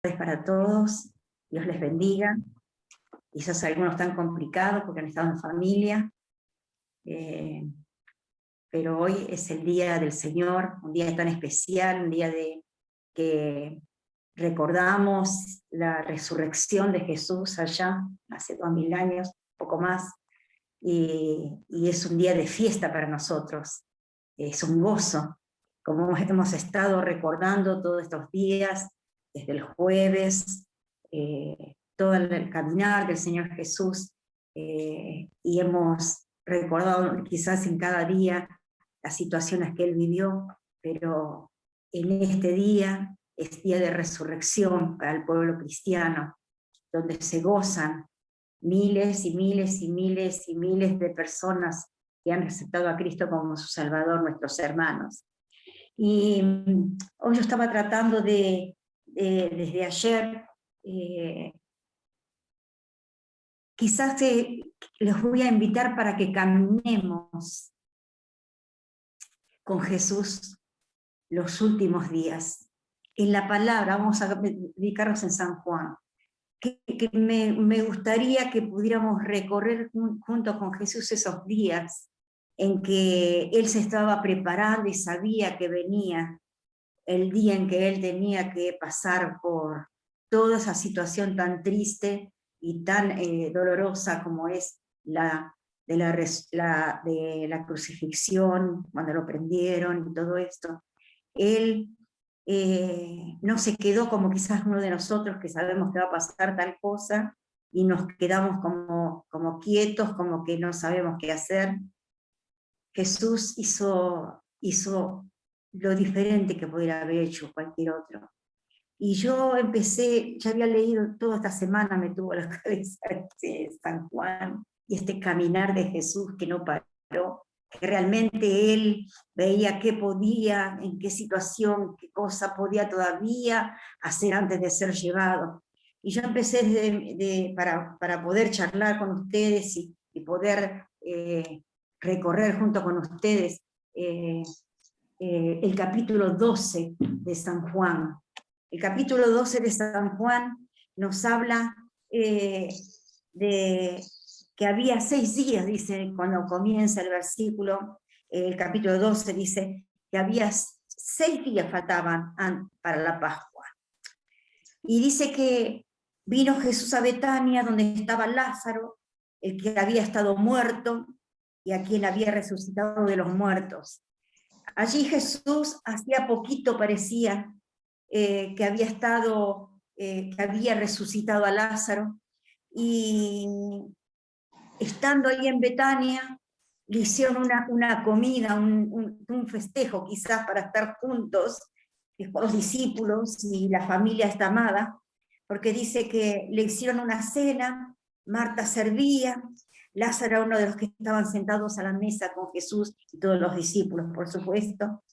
Para todos, Dios les bendiga. Quizás algunos están complicados porque han estado en familia, pero hoy es el día del Señor, un día tan especial, un día que recordamos la resurrección de Jesús allá, hace 2000 años, poco más, y es un día de fiesta para nosotros, es un gozo, como hemos estado recordando todos estos días, desde el jueves, todo el caminar del Señor Jesús, y hemos recordado quizás en cada día las situaciones que Él vivió, pero en este día es día de resurrección para el pueblo cristiano, donde se gozan miles y miles y miles y miles de personas que han aceptado a Cristo como su Salvador, nuestros hermanos. Y hoy yo estaba tratando desde ayer, quizás les voy a invitar para que caminemos con Jesús los últimos días. En la palabra, vamos a dedicarnos en San Juan, que me gustaría que pudiéramos recorrer junto con Jesús esos días en que Él se estaba preparando y sabía que venía el día en que Él tenía que pasar por toda esa situación tan triste y tan dolorosa como es de la crucifixión, cuando lo prendieron y todo esto. Él no se quedó como quizás uno de nosotros que sabemos que va a pasar tal cosa y nos quedamos como quietos, como que no sabemos qué hacer. Jesús hizo lo diferente que pudiera haber hecho cualquier otro. Y yo empecé, ya había leído toda esta semana, me tuvo la cabeza San Juan y este caminar de Jesús que no paró, que realmente Él veía qué podía, en qué situación, qué cosa podía todavía hacer antes de ser llevado. Y yo empecé para poder charlar con ustedes y poder recorrer junto con ustedes el capítulo 12 de San Juan. El capítulo 12 de San Juan nos habla de que había 6 días, dice, cuando comienza el versículo, el capítulo 12 dice que había 6 días faltaban para la Pascua. Y dice que vino Jesús a Betania, donde estaba Lázaro, el que había estado muerto y a quien había resucitado de los muertos. Allí Jesús hacía poquito parecía que había resucitado a Lázaro, y estando ahí en Betania, le hicieron una comida, un festejo quizás para estar juntos, con los discípulos y la familia esta amada, porque dice que le hicieron una cena, Marta servía, Lázaro era uno de los que estaban sentados a la mesa con Jesús y todos los discípulos, por supuesto,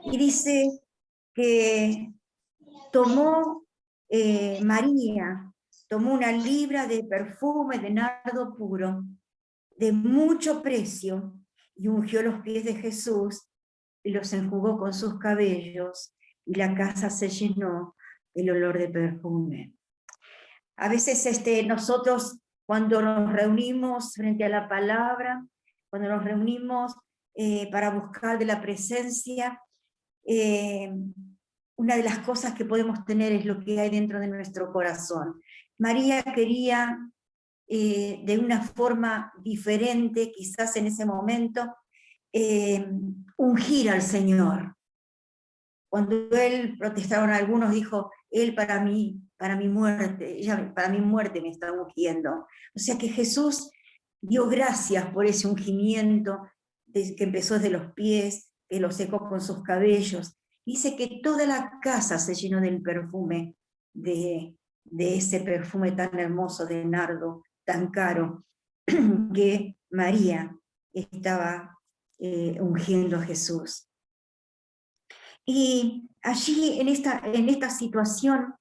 y dice que María tomó una libra de perfume de nardo puro, de mucho precio, y ungió los pies de Jesús, y los enjugó con sus cabellos, y la casa se llenó del olor de perfume. A veces nosotros, cuando nos reunimos frente a la palabra, cuando nos reunimos para buscar de la presencia, una de las cosas que podemos tener es lo que hay dentro de nuestro corazón. María quería, de una forma diferente, quizás en ese momento, ungir al Señor. Cuando Él, protestaron algunos, dijo, Él para mi muerte, ella para mi muerte me está ungiendo. O sea que Jesús dio gracias por ese ungimiento que empezó desde los pies, que lo secó con sus cabellos. Dice que toda la casa se llenó del perfume, de ese perfume tan hermoso de nardo, tan caro, que María estaba ungiendo a Jesús. Y allí, en esta situación,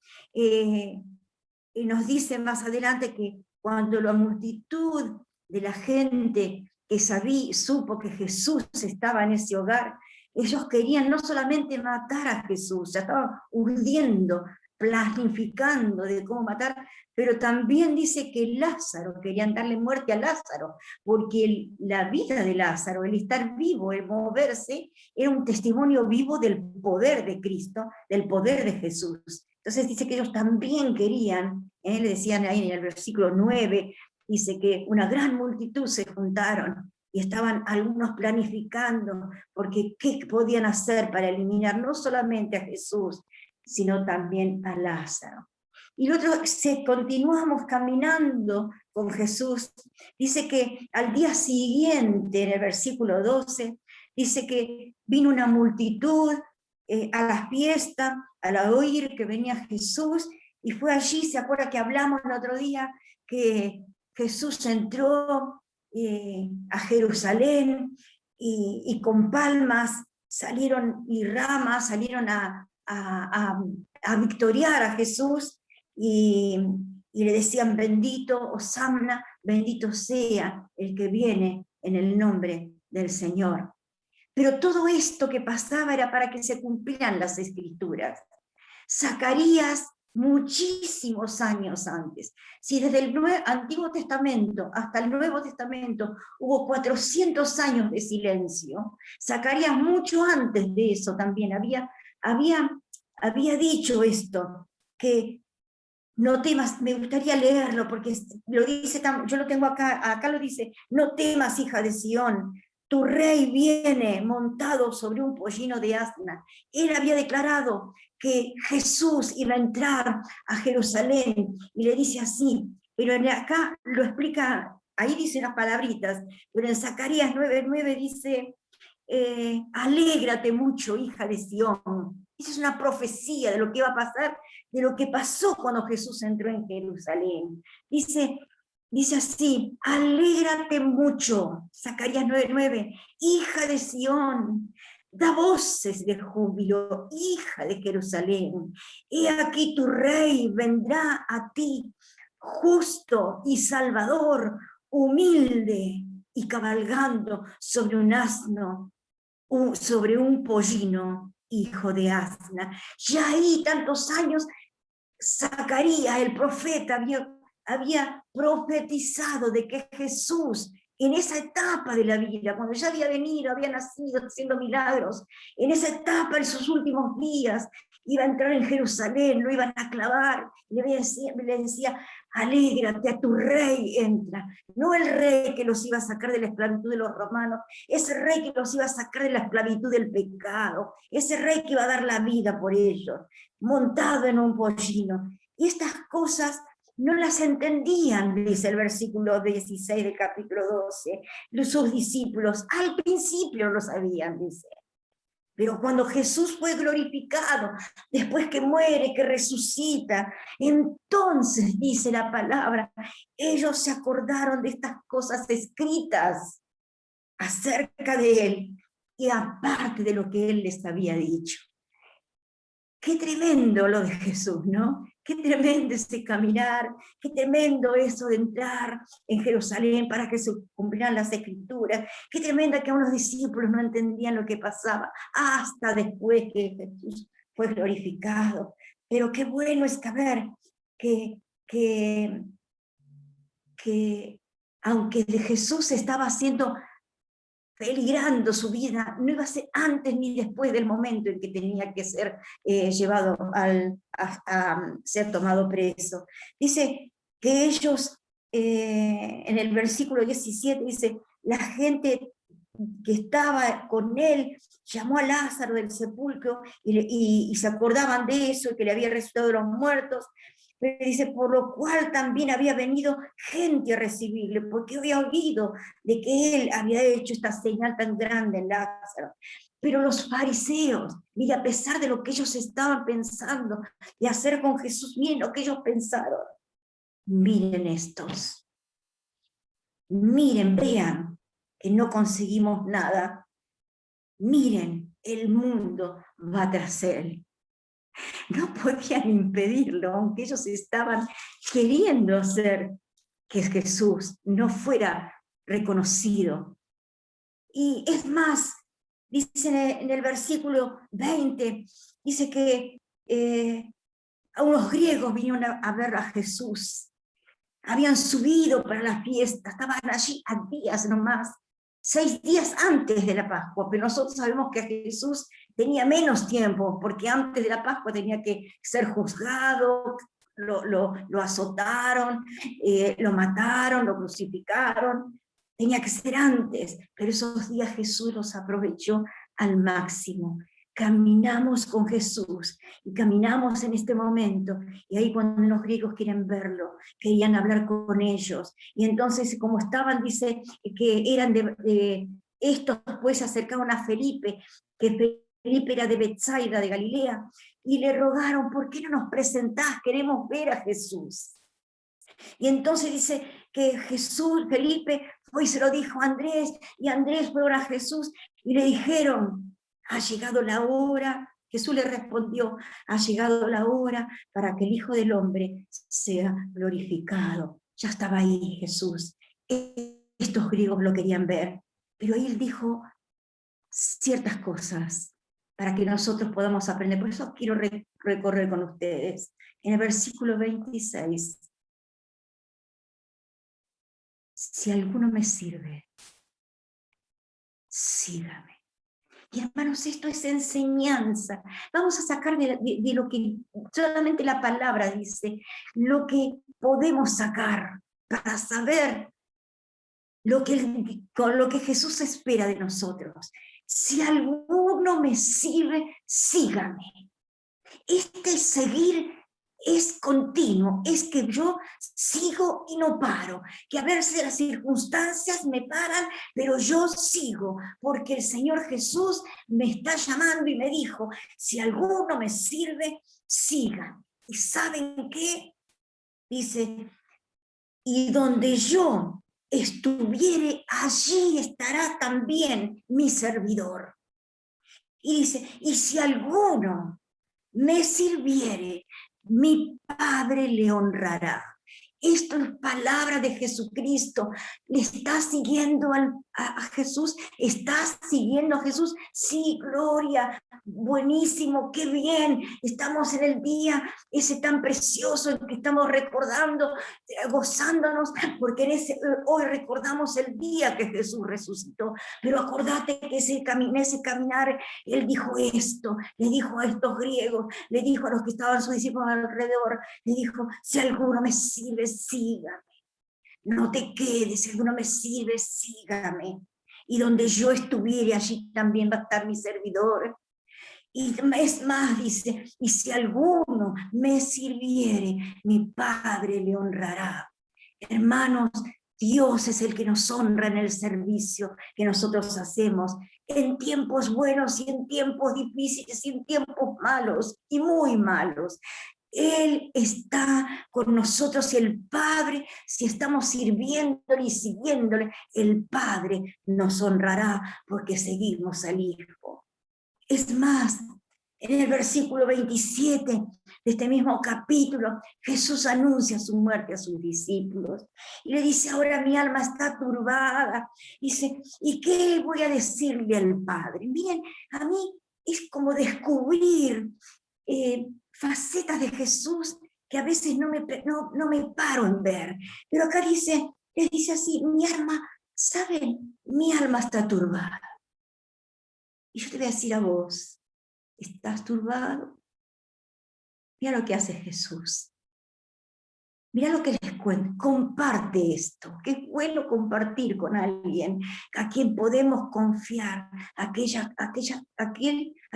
nos dice más adelante que cuando la multitud de la gente que supo que Jesús estaba en ese hogar, ellos querían no solamente matar a Jesús, ya estaban urdiendo planificando de cómo matar, pero también dice que Lázaro, querían darle muerte a Lázaro, porque la vida de Lázaro, el estar vivo, el moverse, era un testimonio vivo del poder de Cristo, del poder de Jesús. Entonces dice que ellos también querían, le decían ahí en el versículo 9, dice que una gran multitud se juntaron y estaban algunos planificando, porque qué podían hacer para eliminar no solamente a Jesús, sino también a Lázaro. Y luego continuamos caminando con Jesús. Dice que al día siguiente, en el versículo 12, dice que vino una multitud a la fiesta, al oír que venía Jesús, y fue allí, ¿se acuerda que hablamos el otro día? Que Jesús entró a Jerusalén y con palmas salieron y ramas, salieron a victoriar a Jesús y le decían bendito, Hosanna, bendito sea el que viene en el nombre del Señor. Pero todo esto que pasaba era para que se cumplieran las escrituras. Zacarías, muchísimos años antes, si desde el Antiguo Testamento hasta el Nuevo Testamento hubo 400 años de silencio, Zacarías mucho antes de eso también había dicho esto, que no temas, me gustaría leerlo porque lo dice, yo lo tengo acá lo dice, no temas, hija de Sión, tu rey viene montado sobre un pollino de asna. Él había declarado que Jesús iba a entrar a Jerusalén y le dice así, pero acá lo explica, ahí dice unas palabritas, pero en Zacarías 9:9 dice, alégrate mucho, hija de Sión. Esa es una profecía de lo que iba a pasar, de lo que pasó cuando Jesús entró en Jerusalén. Dice así, alégrate mucho, Zacarías 9:9, hija de Sión, da voces de júbilo, hija de Jerusalén. He aquí tu rey vendrá a ti, justo y salvador, humilde y cabalgando sobre un asno, sobre un pollino, hijo de asna. Ya ahí tantos años, Zacarías, el profeta, había profetizado de que Jesús, en esa etapa de la vida, cuando ya había venido, había nacido haciendo milagros, en esa etapa, en sus últimos días, iba a entrar en Jerusalén, lo iban a clavar, le decía, alégrate, a tu rey entra, no el rey que los iba a sacar de la esclavitud de los romanos, ese rey que los iba a sacar de la esclavitud del pecado, ese rey que iba a dar la vida por ellos, montado en un pollino. Y estas cosas no las entendían, dice el versículo 16 del capítulo 12, sus discípulos, al principio lo sabían, dice. Pero cuando Jesús fue glorificado, después que muere, que resucita, entonces, dice la palabra, ellos se acordaron de estas cosas escritas acerca de él, y aparte de lo que él les había dicho. Qué tremendo lo de Jesús, ¿no? Qué tremendo ese caminar, qué tremendo eso de entrar en Jerusalén para que se cumplieran las escrituras, qué tremenda que a unos discípulos no entendían lo que pasaba hasta después que Jesús fue glorificado. Pero qué bueno es saber que aunque de Jesús estaba haciendo, peligrando su vida, no iba a ser antes ni después del momento en que tenía que ser llevado a ser tomado preso. Dice que ellos, en el versículo 17, dice, la gente que estaba con él llamó a Lázaro del sepulcro y se acordaban de eso, que le había resucitado de los muertos. Pero dice, por lo cual también había venido gente a recibirle, porque había oído de que él había hecho esta señal tan grande en Lázaro. Pero los fariseos, y a pesar de lo que ellos estaban pensando de hacer con Jesús, miren lo que ellos pensaron. Miren estos, miren, vean que no conseguimos nada. Miren, el mundo va tras él. No podían impedirlo, aunque ellos estaban queriendo hacer que Jesús no fuera reconocido. Y es más, dice en el versículo 20, dice que unos griegos vinieron a ver a Jesús. Habían subido para la fiesta, estaban allí a días nomás, 6 días antes de la Pascua, pero nosotros sabemos que Jesús tenía menos tiempo, porque antes de la Pascua tenía que ser juzgado, lo azotaron, lo mataron, lo crucificaron, tenía que ser antes, pero esos días Jesús los aprovechó al máximo. Caminamos con Jesús y caminamos en este momento, y ahí cuando los griegos quieren verlo, querían hablar con ellos, y entonces como estaban, dice, que eran estos pues se acercaron a Felipe, que Felipe era de Betsaida, de Galilea, y le rogaron, ¿por qué no nos presentás? Queremos ver a Jesús. Y entonces dice que Felipe fue y se lo dijo a Andrés, y Andrés fue a Jesús, y le dijeron, ha llegado la hora. Jesús le respondió, ha llegado la hora para que el Hijo del Hombre sea glorificado. Ya estaba ahí Jesús. Estos griegos lo querían ver, pero él dijo ciertas cosas para que nosotros podamos aprender. Por eso quiero recorrer con ustedes. En el versículo 26, si alguno me sirve, sígame. Y hermanos, esto es enseñanza. Vamos a sacar de lo que solamente la palabra dice, lo que podemos sacar para saber con lo que Jesús espera de nosotros. Si alguno me sirve, sígame. Este seguir es continuo, es que yo sigo y no paro, que a veces las circunstancias me paran, pero yo sigo, porque el Señor Jesús me está llamando y me dijo, si alguno me sirve, siga. ¿Y saben qué? Dice, y donde yo estuviere, allí estará también mi servidor. Y dice, y si alguno me sirviere, mi Padre le honrará. Esto es palabra de Jesucristo. ¿Le estás siguiendo a Jesús? ¿Estás siguiendo a Jesús? Sí, gloria, buenísimo, qué bien. Estamos en el día ese tan precioso en que estamos recordando, gozándonos, porque hoy recordamos el día que Jesús resucitó. Pero acordate que ese caminar, Él dijo esto, le dijo a estos griegos, le dijo a los que estaban sus discípulos alrededor, le dijo, si alguno me sirve, sígame. No te quedes, si alguno me sirve, sígame. Y donde yo estuviere, allí también va a estar mi servidor. Y es más, dice, y si alguno me sirviere, mi Padre le honrará. Hermanos, Dios es el que nos honra en el servicio que nosotros hacemos, en tiempos buenos y en tiempos difíciles y en tiempos malos y muy malos. Él está con nosotros y el Padre, si estamos sirviéndole y siguiéndole, el Padre nos honrará porque seguimos al Hijo. Es más, en el versículo 27 de este mismo capítulo, Jesús anuncia su muerte a sus discípulos y le dice, ahora mi alma está turbada. Dice, ¿y qué voy a decirle al Padre? Miren, a mí es como descubrir facetas de Jesús que a veces no me paro en ver. Pero acá le dice así, mi alma, ¿saben? Mi alma está turbada. Y yo te voy a decir a vos, ¿estás turbado? Mira lo que hace Jesús. Mira lo que les cuento. Comparte esto. Qué bueno compartir con alguien a quien podemos confiar, aquello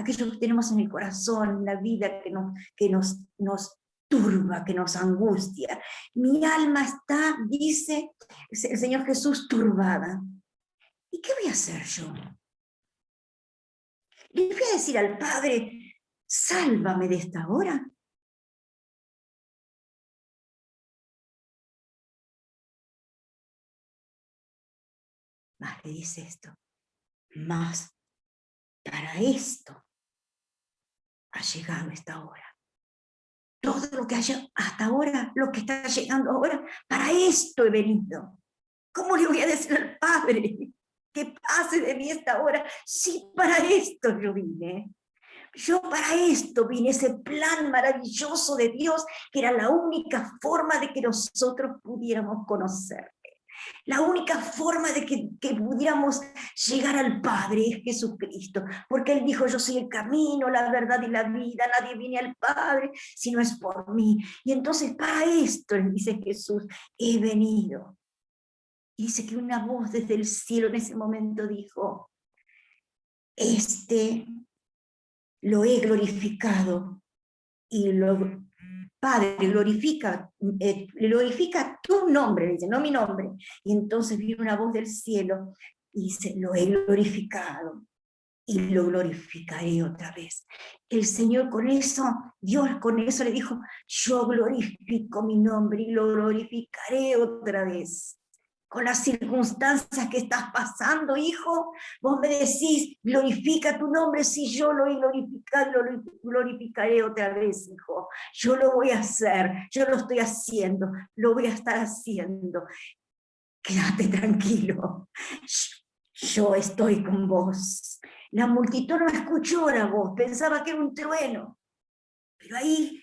que tenemos en el corazón, en la vida que nos turba, que nos angustia. Mi alma está, dice el Señor Jesús, turbada. ¿Y qué voy a hacer yo? Le voy a decir al Padre, sálvame de esta hora. Más le dice esto, más para esto ha llegado esta hora. Todo lo que haya hasta ahora, lo que está llegando ahora, para esto he venido. ¿Cómo le voy a decir al Padre que pase de mí esta hora? Sí, para esto yo vine. Yo para esto vine, ese plan maravilloso de Dios, que era la única forma de que nosotros pudiéramos conocer. La única forma de que pudiéramos llegar al Padre es Jesucristo, porque Él dijo, yo soy el camino, la verdad y la vida, nadie viene al Padre si no es por mí. Y entonces para esto, dice Jesús, he venido. Y dice que una voz desde el cielo en le momento dijo, lo he glorificado y Padre, glorifica tu nombre, dice, no mi nombre. Y entonces viene una voz del cielo y dice, lo he glorificado y lo glorificaré otra vez. El Señor con eso, Dios con eso le dijo, yo glorifico mi nombre y lo glorificaré otra vez. Con las circunstancias que estás pasando, hijo, vos me decís, glorifica tu nombre, si yo lo he glorificado, lo glorificaré otra vez, hijo. Yo lo voy a hacer, yo lo estoy haciendo, lo voy a estar haciendo. Quédate tranquilo, yo estoy con vos. La multitud no escuchó la voz, pensaba que era un trueno, pero ahí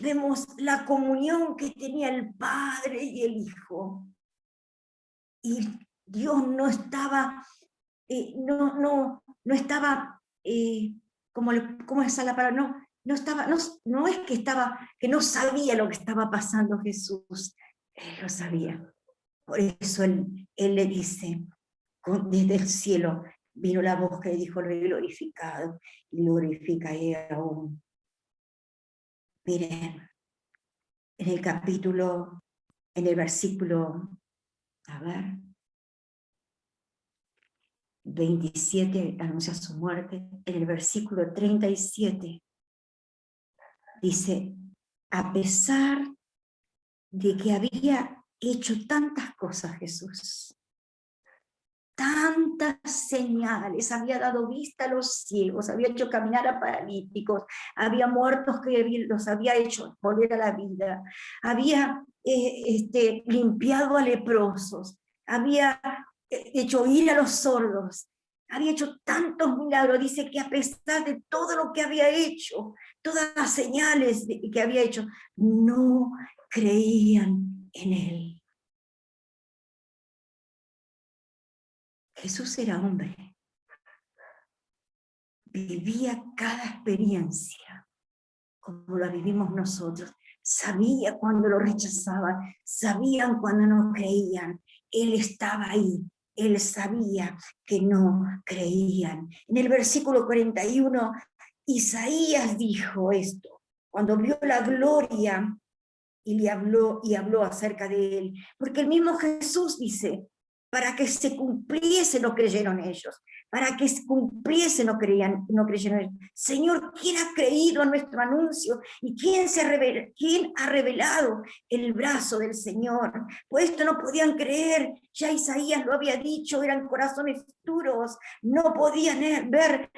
vemos la comunión que tenía el Padre y el Hijo. Y Dios no estaba, no estaba, ¿cómo es la palabra? No es que no sabía lo que estaba pasando Jesús, Él lo sabía. Por eso él le dice, desde el cielo vino la voz que le dijo, lo he glorificado, y lo glorificaré aún. Miren, en el versículo, a ver, 27 anuncia su muerte, en el versículo 37 dice, a pesar de que había hecho tantas cosas Jesús, tantas señales, había dado vista a los ciegos, había hecho caminar a paralíticos, había muertos que los había hecho volver a la vida, había limpiado a leprosos, había hecho oír a los sordos, había hecho tantos milagros. Dice que a pesar de todo lo que había hecho, todas las señales que había hecho, no creían en él. Jesús era hombre, vivía cada experiencia como la vivimos nosotros, sabía cuando lo rechazaban, sabían cuando no creían, Él estaba ahí, Él sabía que no creían. En el versículo 41, Isaías dijo esto, cuando vio la gloria y habló acerca de Él, porque el mismo Jesús dice, para que se cumpliese no creyeron ellos, para que se cumpliese no creyeron ellos. Señor, ¿quién ha creído a nuestro anuncio? ¿Y quién ha revelado el brazo del Señor? Pues esto no podían creer, ya Isaías lo había dicho, eran corazones duros, no podían ver,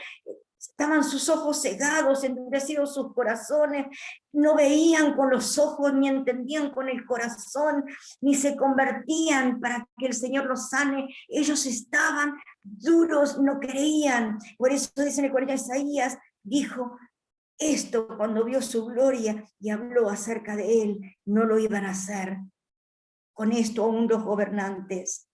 estaban sus ojos cegados, endurecidos sus corazones, no veían con los ojos, ni entendían con el corazón, ni se convertían para que el Señor los sane. Ellos estaban duros, no creían. Por eso dice en el 40 Isaías, dijo esto cuando vio su gloria y habló acerca de él, no lo iban a hacer. Con esto aún los gobernantes,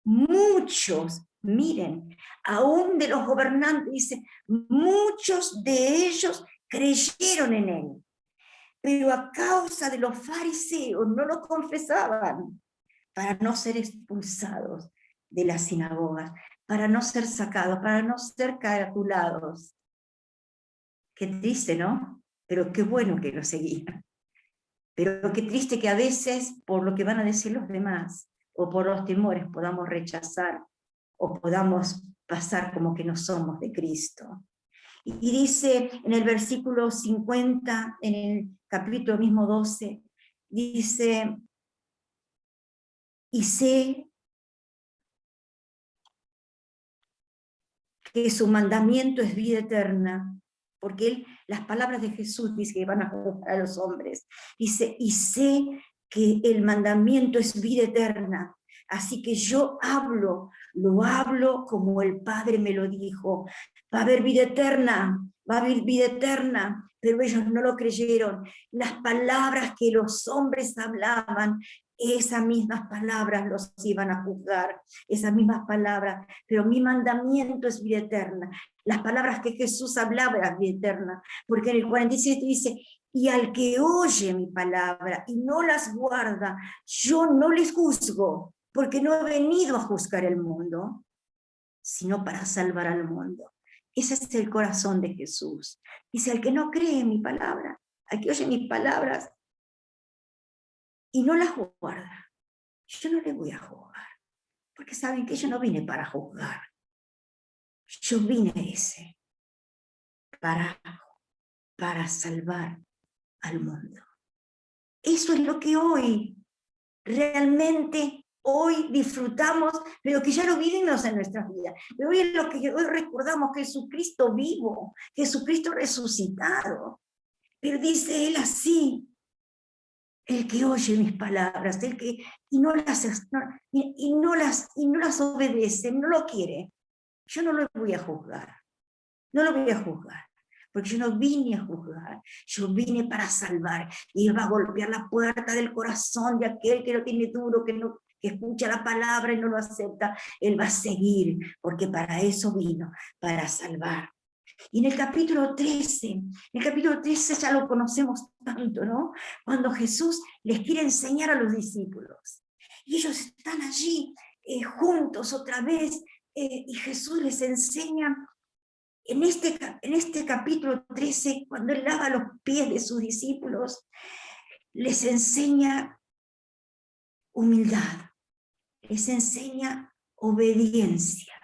muchos, miren, aún de los gobernantes, dice, muchos de ellos creyeron en él, pero a causa de los fariseos no lo confesaban, para no ser expulsados de las sinagogas, para no ser sacados, para no ser caratulados. Qué triste, ¿no? Pero qué bueno que lo seguían. Pero qué triste que a veces, por lo que van a decir los demás, o por los temores, podamos rechazar, o podamos pasar como que no somos de Cristo. Y dice en el versículo 50, en el capítulo mismo 12, dice, y sé que su mandamiento es vida eterna, porque las palabras de Jesús dice que van a juzgar a los hombres. Dice, y sé que el mandamiento es vida eterna, así que yo lo hablo como el Padre me lo dijo. Va a haber vida eterna, va a haber vida eterna, pero ellos no lo creyeron. Las palabras que los hombres hablaban, esas mismas palabras los iban a juzgar, esas mismas palabras, pero mi mandamiento es vida eterna. Las palabras que Jesús hablaba eran vida eterna, porque en el 47 dice, y al que oye mi palabra y no las guarda, yo no les juzgo, porque no he venido a juzgar el mundo, sino para salvar al mundo. Ese es el corazón de Jesús. Dice, al que no cree en mi palabra, al que oye mis palabras y no las guarda, yo no le voy a juzgar, porque saben que yo no vine para juzgar, yo vine para salvar al mundo. Eso es lo que hoy, realmente, hoy disfrutamos, pero que ya lo vivimos en nuestras vidas. Pero hoy es lo que hoy recordamos, Jesucristo vivo, Jesucristo resucitado. Pero dice él así, el que oye mis palabras, el que y no las obedece, no lo quiere, yo no lo voy a juzgar, no lo voy a juzgar, porque yo no vine a juzgar, yo vine para salvar, y él va a golpear la puerta del corazón de aquel que lo tiene duro, que escucha la palabra y no lo acepta, él va a seguir, porque para eso vino, para salvar. Y en el capítulo 13 ya lo conocemos tanto, ¿no? Cuando Jesús les quiere enseñar a los discípulos. Y ellos están allí juntos otra vez, y Jesús les enseña en este capítulo 13, cuando él lava los pies de sus discípulos, les enseña humildad, les enseña obediencia,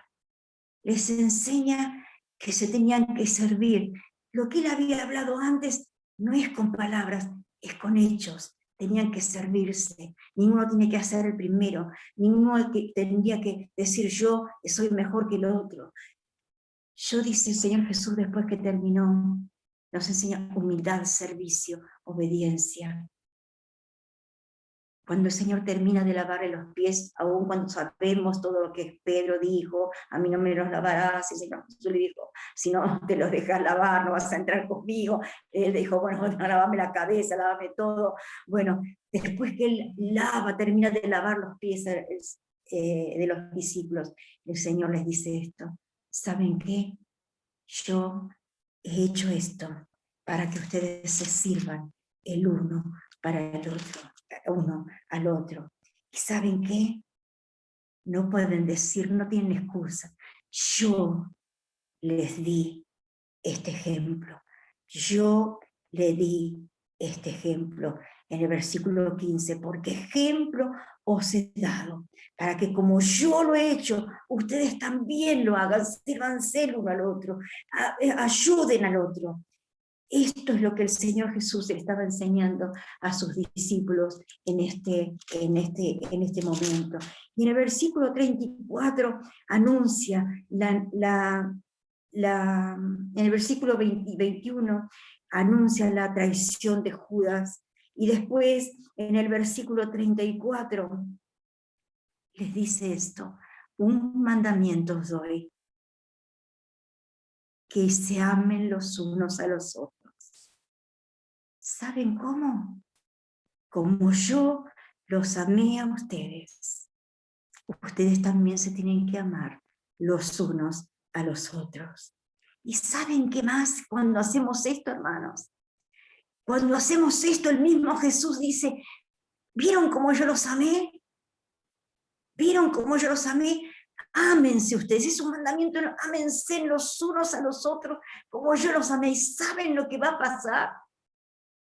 les enseña que se tenían que servir. Lo que él había hablado antes no es con palabras, es con hechos. Tenían que servirse, ninguno tiene que hacer el primero, ninguno tendría que decir yo soy mejor que el otro. Yo, dice el Señor Jesús después que terminó, nos enseña humildad, servicio, obediencia. Cuando el Señor termina de lavarle los pies, aún cuando sabemos todo lo que Pedro dijo, a mí no me los lavarás, el Señor Jesús le dijo, si no te los dejas lavar, no vas a entrar conmigo. Él dijo, bueno, lávame la cabeza, lávame todo. Bueno, después que él termina de lavar los pies de los discípulos, el Señor les dice esto, ¿saben qué? Yo he hecho esto para que ustedes se sirvan el uno para el otro, uno al otro. ¿Y saben qué? No pueden decir, no tienen excusa. Yo les di este ejemplo. Yo le di este ejemplo en el versículo 15, porque ejemplo os he dado, para que como yo lo he hecho, ustedes también lo hagan, sírvanse el uno al otro, ayuden al otro. Esto es lo que el Señor Jesús le estaba enseñando a sus discípulos en este momento. Y en el versículo 34 anuncia en el versículo 21 anuncia la traición de Judas, y después en el versículo 34 les dice esto, un mandamiento os doy, que se amen los unos a los otros. ¿Saben cómo? Como yo los amé a ustedes. Ustedes también se tienen que amar los unos a los otros. ¿Y saben qué más cuando hacemos esto, hermanos? Cuando hacemos esto, el mismo Jesús dice, ¿vieron cómo yo los amé? ¿Vieron cómo yo los amé? Ámense ustedes, es un mandamiento, ámense los unos a los otros como yo los amé. ¿Y saben lo que va a pasar?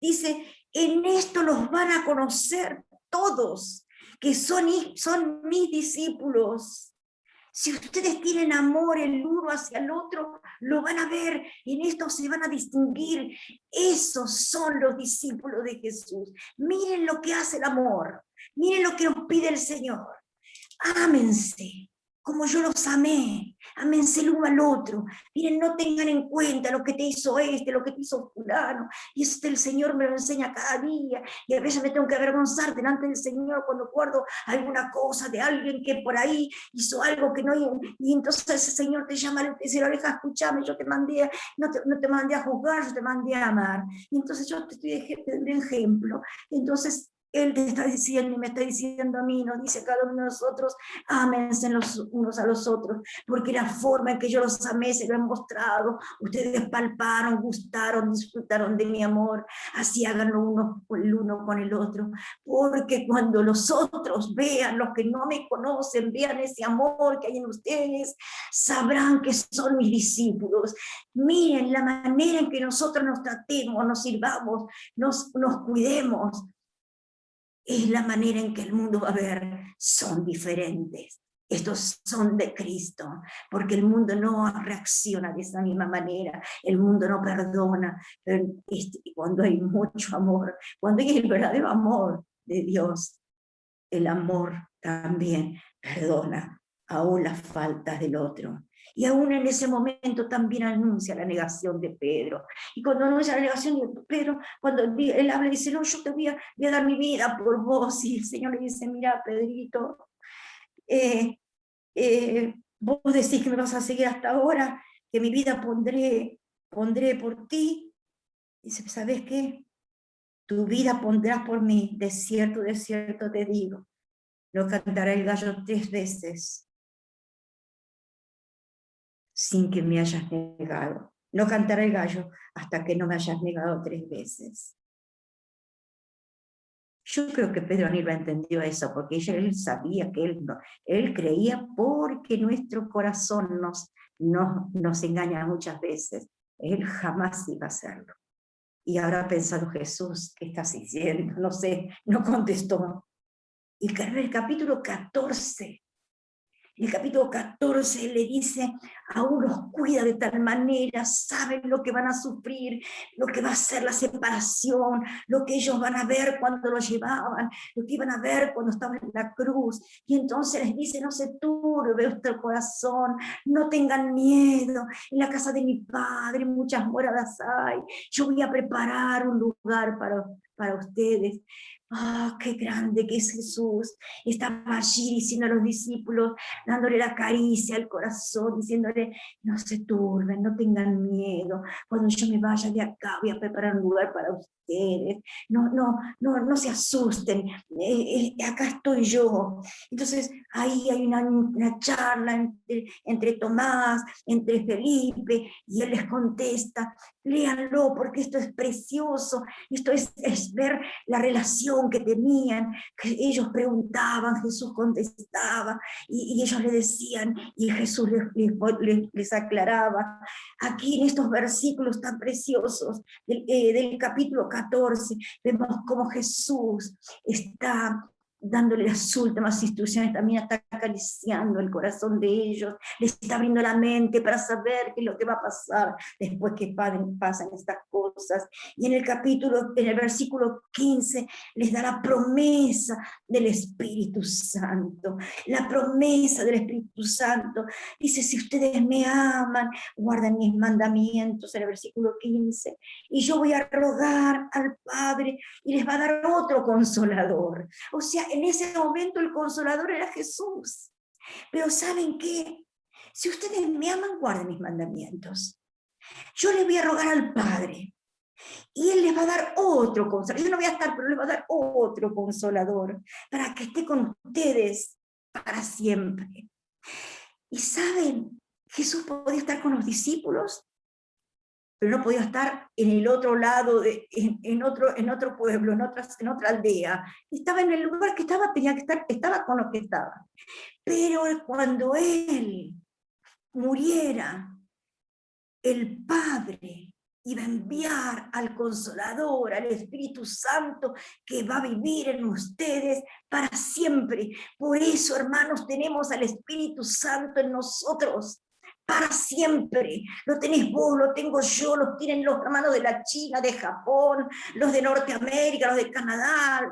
Dice, en esto los van a conocer todos, que son mis discípulos. Si ustedes tienen amor el uno hacia el otro, lo van a ver, y en esto se van a distinguir. Esos son los discípulos de Jesús. Miren lo que hace el amor, miren lo que nos pide el Señor. Ámense, como yo los amé. Ámense el uno al otro. Miren, no tengan en cuenta lo que te hizo lo que te hizo fulano. Y eso el Señor me lo enseña cada día. Y a veces me tengo que avergonzar delante del Señor cuando guardo alguna cosa de alguien que por ahí hizo algo que no... Y entonces ese Señor te llama, te dice, oreja, escúchame, yo te mandé, no te mandé a juzgar, yo te mandé a amar. Y entonces yo te estoy de ejemplo. Entonces Él te está diciendo y me está diciendo a mí, nos dice a cada uno de nosotros, ámense los unos a los otros, porque la forma en que yo los amé se lo he mostrado. Ustedes palparon, gustaron, disfrutaron de mi amor. Así háganlo el uno con el otro, porque cuando los otros vean, los que no me conocen, vean ese amor que hay en ustedes, sabrán que son mis discípulos. Miren la manera en que nosotros nos tratemos, nos sirvamos, nos cuidemos, es la manera en que el mundo va a ver, son diferentes. Estos son de Cristo, porque el mundo no reacciona de esa misma manera, el mundo no perdona, pero cuando hay mucho amor, cuando hay el verdadero amor de Dios, el amor también perdona aún las faltas del otro. Y aún en ese momento también anuncia la negación de Pedro. Y cuando anuncia la negación de Pedro, cuando él habla y dice, no, yo te voy a dar mi vida por vos. Y el Señor le dice, mira, Pedrito, vos decís que me vas a seguir hasta ahora, que mi vida pondré por ti. Dice, ¿sabes qué? Tu vida pondrás por mí, de cierto te digo. No cantará el gallo 3 veces sin que me hayas negado. No cantará el gallo hasta que no me hayas negado 3 veces. Yo creo que Pedro ni lo entendió eso, porque él sabía que él creía, porque nuestro corazón nos engaña muchas veces. Él jamás iba a hacerlo. Y ahora ha pensado, Jesús, ¿qué estás diciendo? No sé, no contestó. Y el capítulo 14, el capítulo 14 le dice, aún los cuida de tal manera, saben lo que van a sufrir, lo que va a ser la separación, lo que ellos van a ver cuando lo llevaban, lo que iban a ver cuando estaban en la cruz. Y entonces les dice, no se turbe vuestro corazón, no tengan miedo, en la casa de mi Padre muchas moradas hay, yo voy a preparar un lugar para ustedes. ¡Ah, qué grande que es Jesús! Estaba allí diciendo a los discípulos, dándole la caricia al corazón, diciéndole, no se turben, no tengan miedo, cuando yo me vaya de acá voy a preparar un lugar para ustedes, no se asusten, acá estoy yo. Entonces ahí hay una charla entre Tomás, entre Felipe, y él les contesta, léanlo porque esto es precioso, esto es ver la relación que tenían, que ellos preguntaban, Jesús contestaba, y ellos le decían, y Jesús les aclaraba. Aquí en estos versículos tan preciosos del capítulo 14, vemos cómo Jesús está dándole las últimas instrucciones, también está acariciando el corazón de ellos, les está abriendo la mente para saber qué es lo que va a pasar después que pasan estas cosas. Y en el versículo 15, les da la promesa del Espíritu Santo, la promesa del Espíritu Santo. Dice, si ustedes me aman, guarden mis mandamientos, en el versículo 15, y yo voy a rogar al Padre y les va a dar otro consolador. O sea, en ese momento el consolador era Jesús. Pero ¿saben qué? Si ustedes me aman, guarden mis mandamientos. Yo les voy a rogar al Padre y Él les va a dar otro consolador. Yo no voy a estar, pero les va a dar otro consolador para que esté con ustedes para siempre. Y ¿saben? Jesús podía estar con los discípulos, pero no podía estar en el otro lado, en otro pueblo, en otra aldea. Estaba en el lugar que estaba, tenía que estar, estaba con los que estaban. Pero cuando Él muriera, el Padre iba a enviar al Consolador, al Espíritu Santo, que va a vivir en ustedes para siempre. Por eso, hermanos, tenemos al Espíritu Santo en nosotros para siempre. Lo tenés vos, lo tengo yo, lo tienen los hermanos de la China, de Japón, los de Norteamérica, los de Canadá.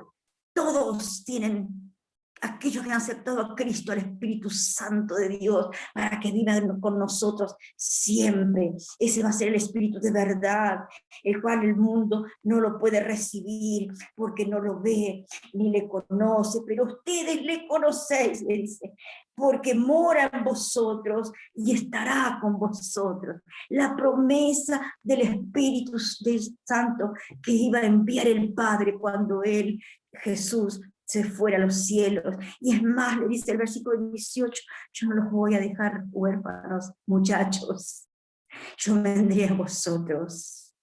Todos tienen aquellos que han aceptado a Cristo, al Espíritu Santo de Dios, para que vivan con nosotros siempre. Ese va a ser el Espíritu de verdad, el cual el mundo no lo puede recibir, porque no lo ve, ni le conoce, pero ustedes le conocéis, le dice, porque mora en vosotros y estará con vosotros. La promesa del Espíritu Santo que iba a enviar el Padre cuando él, Jesús, se fuera a los cielos. Y es más, le dice el versículo 18, yo no los voy a dejar huérfanos, muchachos, yo vendré a vosotros.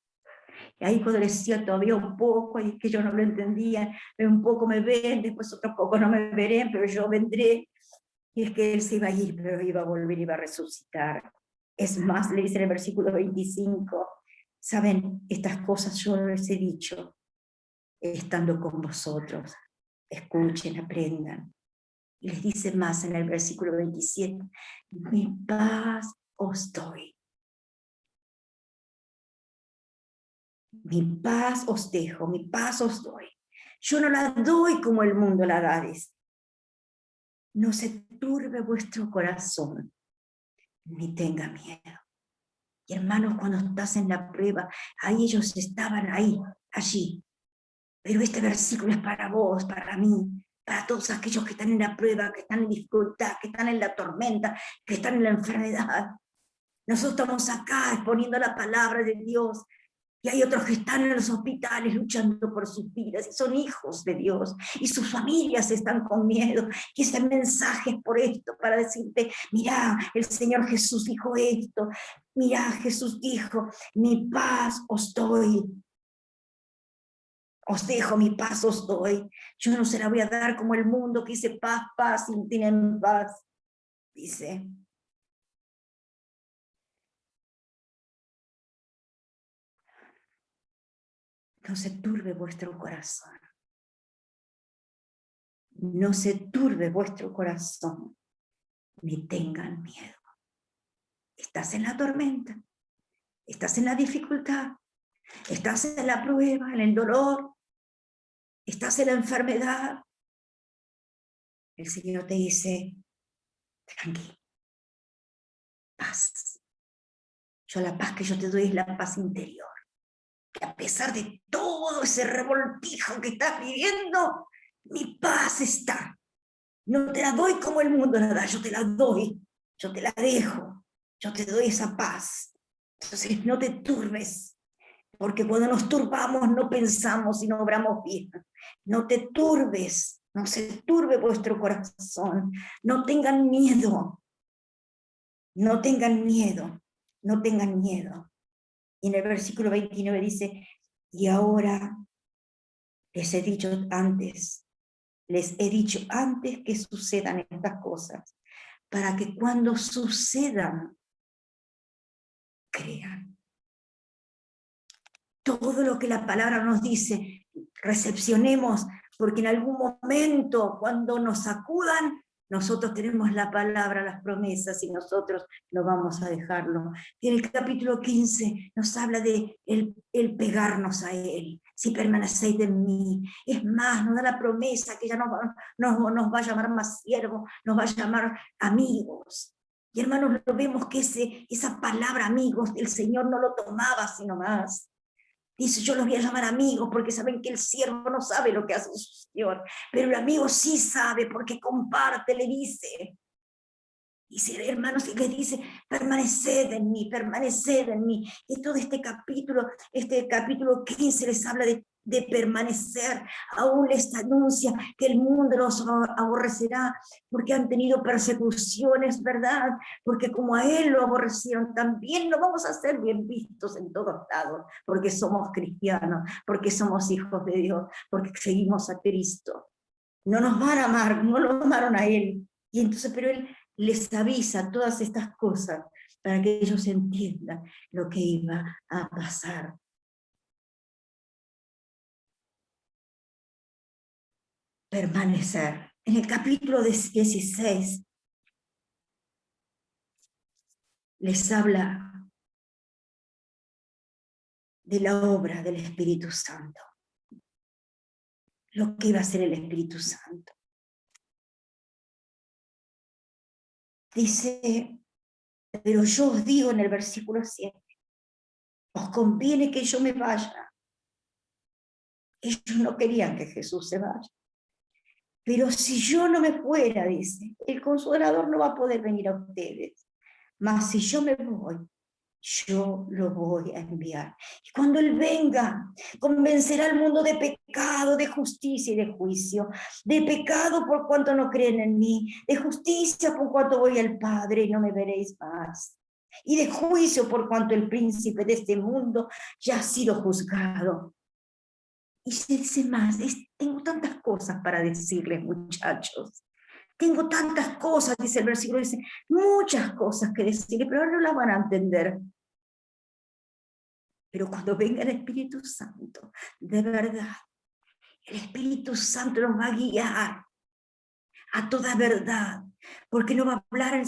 Y ahí cuando decía todavía un poco, y que yo no lo entendía, un poco me ven, después otro poco no me verán, pero yo vendré. Y es que él se iba a ir, pero iba a volver, iba a resucitar. Es más, le dice en el versículo 25, saben, estas cosas yo les he dicho, estando con vosotros. Escuchen, aprendan. Y les dice más en el versículo 27, mi paz os doy. Mi paz os dejo, mi paz os doy. Yo no la doy como el mundo la da. No se turbe vuestro corazón, ni tenga miedo. Y hermanos, cuando estás en la prueba, ahí ellos estaban allí. Pero este versículo es para vos, para mí, para todos aquellos que están en la prueba, que están en dificultad, que están en la tormenta, que están en la enfermedad. Nosotros estamos acá exponiendo la palabra de Dios, y hay otros que están en los hospitales luchando por sus vidas, y son hijos de Dios, y sus familias están con miedo, y ese mensaje es por esto, para decirte, mira, el Señor Jesús dijo esto, mira, Jesús dijo, mi paz os doy, os dejo, mi paz os doy, yo no se la voy a dar como el mundo que dice paz, paz, y no tienen paz, dice. No se turbe vuestro corazón. No se turbe vuestro corazón, ni tengan miedo. Estás en la tormenta, estás en la dificultad, estás en la prueba, en el dolor, estás en la enfermedad. El Señor te dice, tranquilo, paz. Yo la paz que yo te doy es la paz interior. Que a pesar de todo ese revoltijo que estás viviendo, mi paz está. No te la doy como el mundo la da, yo te la doy, yo te la dejo, yo te doy esa paz. Entonces no te turbes, porque cuando nos turbamos no pensamos y no obramos bien. No te turbes, no se turbe vuestro corazón, no tengan miedo, no tengan miedo, no tengan miedo. Y en el versículo 29 dice, y ahora les he dicho antes que sucedan estas cosas, para que cuando sucedan, crean. Todo lo que la palabra nos dice, recepcionemos, porque en algún momento, cuando nos sacudan, nosotros tenemos la palabra, las promesas, y nosotros no vamos a dejarlo. Y en el capítulo 15 nos habla de el pegarnos a Él, si permanecéis en mí. Es más, nos da la promesa que ya nos va a llamar más siervos, nos va a llamar amigos. Y hermanos, lo vemos que esa palabra amigos, el Señor no lo tomaba sino más. Dice, yo los voy a llamar amigos porque saben que el siervo no sabe lo que hace su Señor, pero el amigo sí sabe porque comparte, le dice. Dice, hermanos, y les dice, permaneced en mí, permaneced en mí. Y todo este capítulo 15 les habla de permanecer. Aún les anuncia que el mundo los aborrecerá porque han tenido persecuciones, ¿verdad? Porque como a él lo aborrecieron, también lo vamos a hacer bien vistos en todos lados, porque somos cristianos, porque somos hijos de Dios, porque seguimos a Cristo. No nos van a amar, no lo amaron a él. Y entonces, pero él les avisa todas estas cosas para que ellos entiendan lo que iba a pasar. Permanecer. En el capítulo 16 les habla de la obra del Espíritu Santo, lo que iba a hacer el Espíritu Santo. Dice, pero yo os digo en el versículo 7, os conviene que yo me vaya. Ellos no querían que Jesús se vaya. Pero si yo no me fuera, dice, el Consolador no va a poder venir a ustedes. Mas si yo me voy, yo lo voy a enviar. Y cuando Él venga, convencerá al mundo de pecado, de justicia y de juicio. De pecado por cuanto no creen en mí, de justicia por cuanto voy al Padre y no me veréis más. Y de juicio por cuanto el príncipe de este mundo ya ha sido juzgado. Y se dice más, tengo tantas cosas para decirles, muchachos. Tengo tantas cosas, dice el versículo, dice, muchas cosas que decirles, pero ahora no las van a entender. Pero cuando venga el Espíritu Santo, de verdad, el Espíritu Santo nos va a guiar a toda verdad, porque no va a hablar,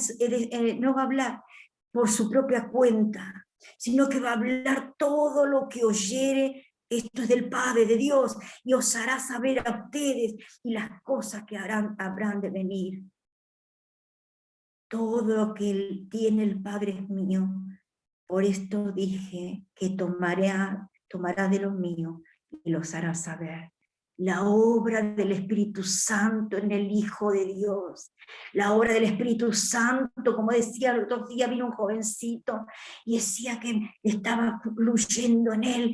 no va a hablar por su propia cuenta, sino que va a hablar todo lo que oyere. Esto es del Padre, de Dios, y os hará saber a ustedes y las cosas que habrán de venir. Todo lo que Él tiene el Padre es mío. Por esto dije que tomará de lo mío y los hará saber. La obra del Espíritu Santo en el Hijo de Dios. La obra del Espíritu Santo, como decía el otro día, vino un jovencito y decía que estaba fluyendo en él,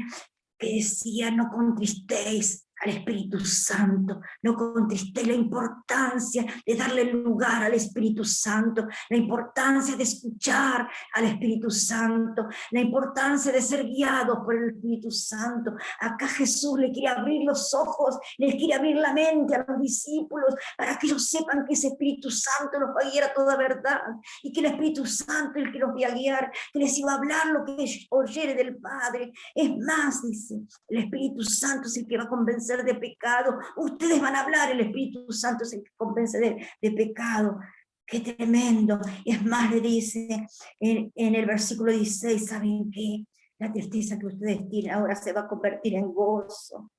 que decía, no contristéis al Espíritu Santo, no contristéis. La importancia de darle lugar al Espíritu Santo, la importancia de escuchar al Espíritu Santo, la importancia de ser guiados por el Espíritu Santo. Acá Jesús le quiere abrir los ojos, les quiere abrir la mente a los discípulos para que ellos sepan que ese Espíritu Santo los va a guiar a toda verdad y que el Espíritu Santo es el que los va a guiar, que les iba a hablar lo que oyere del Padre. Es más, dice, el Espíritu Santo es el que va a convencer de pecado. Ustedes van a hablar, el Espíritu Santo es el que convence de pecado. Qué tremendo. Es más, le dice en el versículo 16, ¿saben qué? La tristeza que ustedes tienen ahora se va a convertir en gozo.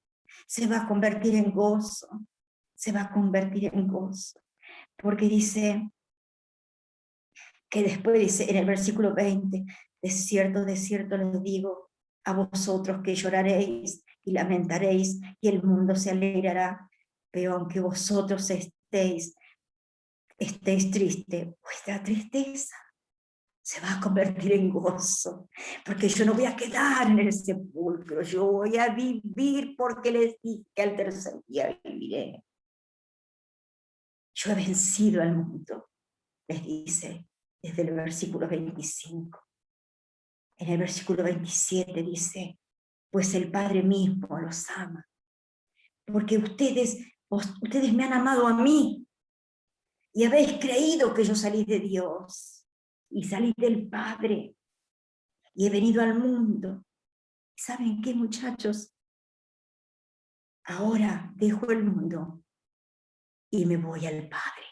Se va a convertir en gozo. Se va a convertir en gozo. Porque dice que después dice en el versículo 20, de cierto les digo a vosotros que lloraréis y lamentaréis y el mundo se alegrará, pero aunque vosotros estéis tristes, vuestra tristeza se va a convertir en gozo, porque yo no voy a quedar en el sepulcro, yo voy a vivir porque les dije que al tercer día viviré. Yo he vencido al mundo, les dice desde el versículo 25. En el versículo 27 dice, pues el Padre mismo los ama, porque ustedes me han amado a mí y habéis creído que yo salí de Dios y salí del Padre y he venido al mundo. ¿Saben qué, muchachos? Ahora dejo el mundo y me voy al Padre.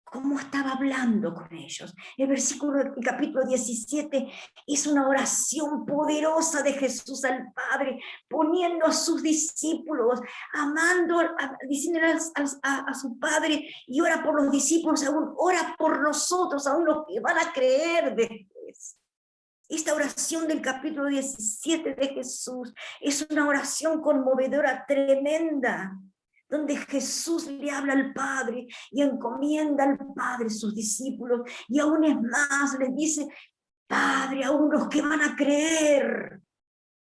¿Cómo estaba hablando con ellos? El capítulo 17 es una oración poderosa de Jesús al Padre, poniendo a sus discípulos, amando, diciéndole a su Padre, y ora por los discípulos, aún ora por nosotros, aún los que van a creer después. Esta oración del capítulo 17 de Jesús es una oración conmovedora, tremenda, donde Jesús le habla al Padre y encomienda al Padre sus discípulos, y aún es más, les dice, Padre, aún los que van a creer,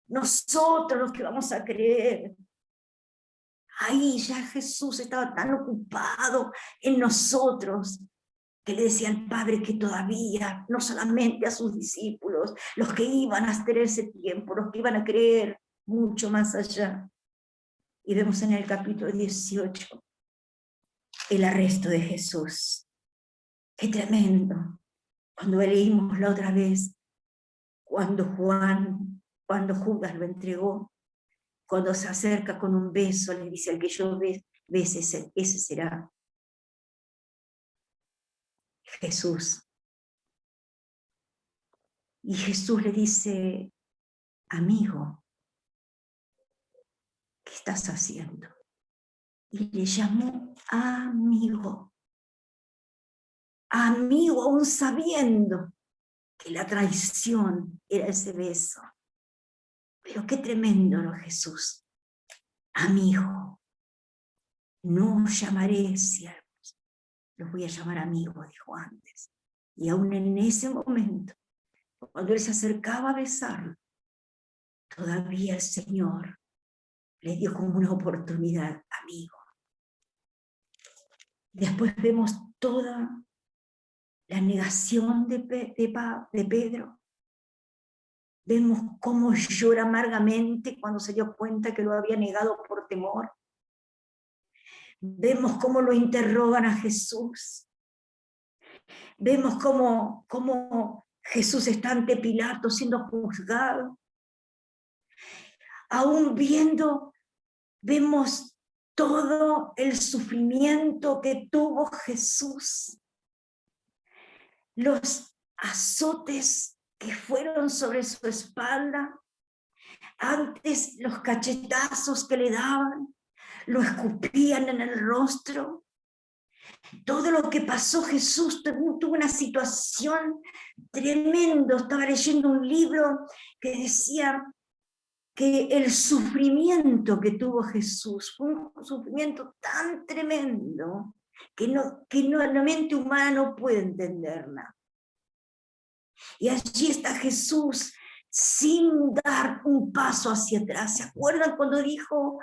nosotros los que vamos a creer. Ahí ya Jesús estaba tan ocupado en nosotros, que le decía al Padre que todavía, no solamente a sus discípulos, los que iban a tener ese tiempo, los que iban a creer mucho más allá. Y vemos en el capítulo 18 el arresto de Jesús. ¡Qué tremendo! Cuando leímos la otra vez, cuando Judas lo entregó, cuando se acerca con un beso, le dice, al que yo bese, ese será Jesús. Y Jesús le dice, amigo, ¿qué estás haciendo? Y le llamó amigo. amigo aún sabiendo que la traición era ese beso. Pero qué tremendo lo Jesús. Amigo, no os llamaré siervos, los voy a llamar amigos, dijo antes. Y aún en ese momento, cuando él se acercaba a besarlo, todavía el Señor le dio como una oportunidad, amigo. Después vemos toda la negación de Pedro. Vemos cómo llora amargamente cuando se dio cuenta que lo había negado por temor. Vemos cómo lo interrogan a Jesús. Vemos cómo Jesús está ante Pilato siendo juzgado. Aún vemos todo el sufrimiento que tuvo Jesús. Los azotes que fueron sobre su espalda, antes los cachetazos que le daban, lo escupían en el rostro. Todo lo que pasó Jesús tuvo una situación tremenda. Estaba leyendo un libro que decía que el sufrimiento que tuvo Jesús fue un sufrimiento tan tremendo que la mente humana no puede entenderla. Y allí está Jesús sin dar un paso hacia atrás. ¿Se acuerdan cuando le dijo,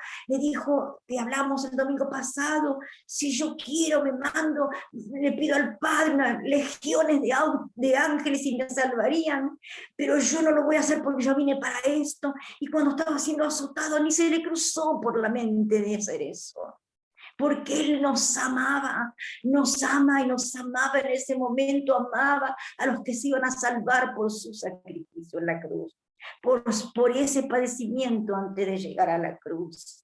que hablamos el domingo pasado, si yo quiero me mando, le pido al Padre unas legiones de ángeles y me salvarían, pero yo no lo voy a hacer porque yo vine para esto? Y cuando estaba siendo azotado ni se le cruzó por la mente de hacer eso. Porque Él nos ama y nos amaba en ese momento, amaba a los que se iban a salvar por su sacrificio en la cruz, por ese padecimiento antes de llegar a la cruz.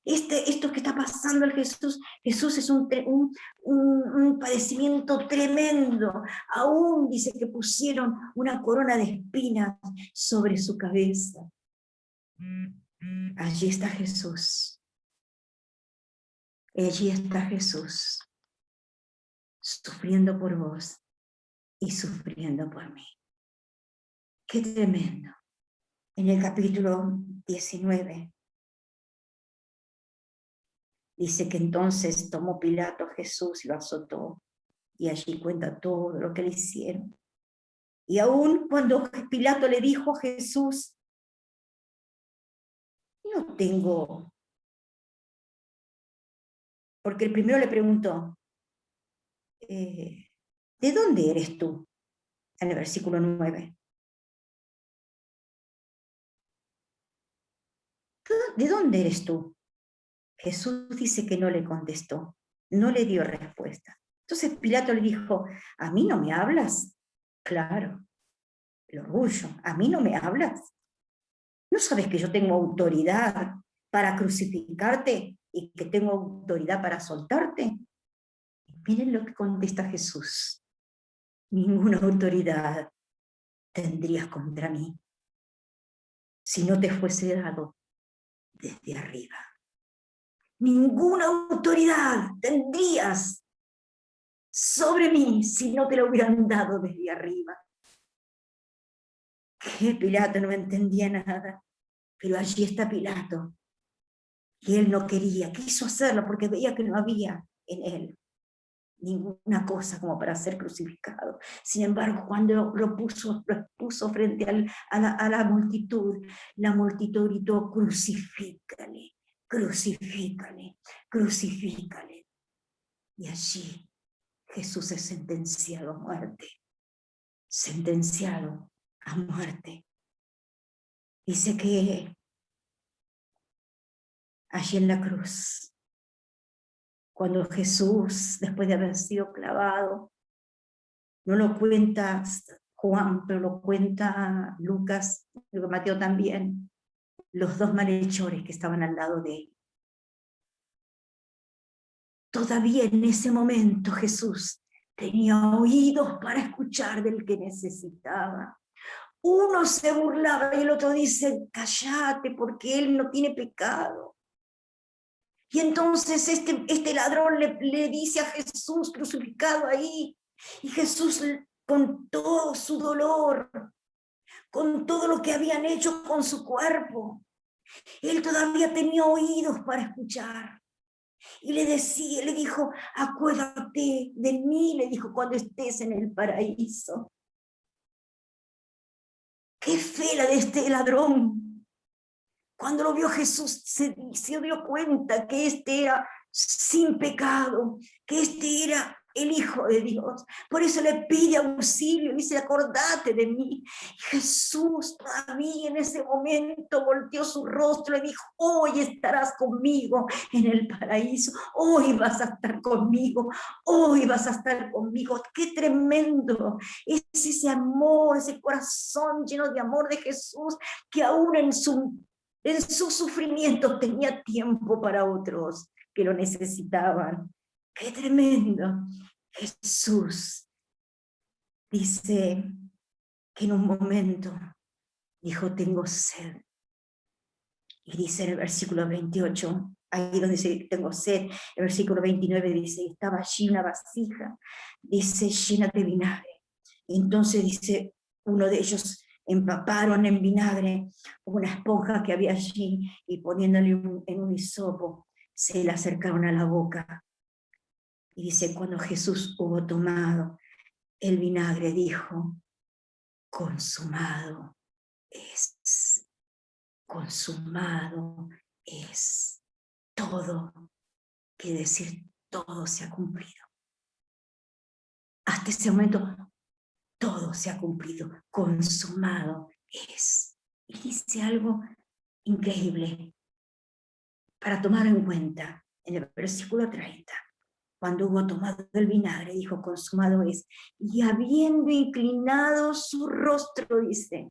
Esto que está pasando en Jesús es un padecimiento tremendo. Aún dice que pusieron una corona de espinas sobre su cabeza. Allí está Jesús. Allí está Jesús, sufriendo por vos y sufriendo por mí. ¡Qué tremendo! En el capítulo 19, dice que entonces tomó Pilato a Jesús y lo azotó, y allí cuenta todo lo que le hicieron. Y aún cuando Pilato le dijo a Jesús, no tengo... Porque el primero le preguntó, ¿de dónde eres tú? En el versículo 9. ¿De dónde eres tú? Jesús dice que no le contestó, no le dio respuesta. Entonces Pilato le dijo, ¿a mí no me hablas? Claro, el orgullo, ¿a mí no me hablas? ¿No sabes que yo tengo autoridad para crucificarte y que tengo autoridad para soltarte? Miren lo que contesta Jesús. Ninguna autoridad tendrías contra mí si no te fuese dado desde arriba. Ninguna autoridad tendrías sobre mí si no te lo hubieran dado desde arriba. Que Pilato no entendía nada, pero allí está Pilato, y él no quiso hacerlo porque veía que no había en él ninguna cosa como para ser crucificado. Sin embargo, cuando lo puso frente a la multitud gritó, crucifícale, crucifícale, crucifícale. Y allí Jesús es sentenciado a muerte, sentenciado a muerte. Dice que allí en la cruz, cuando Jesús, después de haber sido clavado, no lo cuenta Juan, pero lo cuenta Lucas, Mateo también, los dos malhechores que estaban al lado de él. Todavía en ese momento Jesús tenía oídos para escuchar del que necesitaba. Uno se burlaba y el otro dice, cállate porque él no tiene pecado. Y entonces este ladrón le dice a Jesús crucificado ahí, Y Jesús, con todo su dolor, con todo lo que habían hecho con su cuerpo, él todavía tenía oídos para escuchar. Y le decía, le dijo, acuérdate de mí, le dijo, cuando estés en el paraíso. Qué fe la de este ladrón. Cuando lo vio Jesús, se dio cuenta que este era sin pecado, que este era el Hijo de Dios. Por eso le pide auxilio, dice, acordate de mí. Jesús todavía en ese momento volteó su rostro y dijo, hoy estarás conmigo en el paraíso, hoy vas a estar conmigo, hoy vas a estar conmigo. Qué tremendo es ese amor, ese corazón lleno de amor de Jesús, que aún en su sufrimiento tenía tiempo para otros que lo necesitaban. ¡Qué tremendo! Jesús dice que en un momento dijo, tengo sed. Y dice en el versículo 28, ahí donde dice, tengo sed, el versículo 29 dice, estaba allí una vasija, dice, llena de vinagre. Y entonces dice, uno de ellos empaparon en vinagre una esponja que había allí y poniéndole en un hisopo, se la acercaron a la boca. Y dice, cuando Jesús hubo tomado el vinagre, dijo, consumado es, consumado es. Todo, quiere decir, todo se ha cumplido. Hasta ese momento, todo se ha cumplido, consumado es. Y dice algo increíble para tomar en cuenta en el versículo 30. Cuando hubo tomado el vinagre, dijo, consumado es. Y habiendo inclinado su rostro, dice,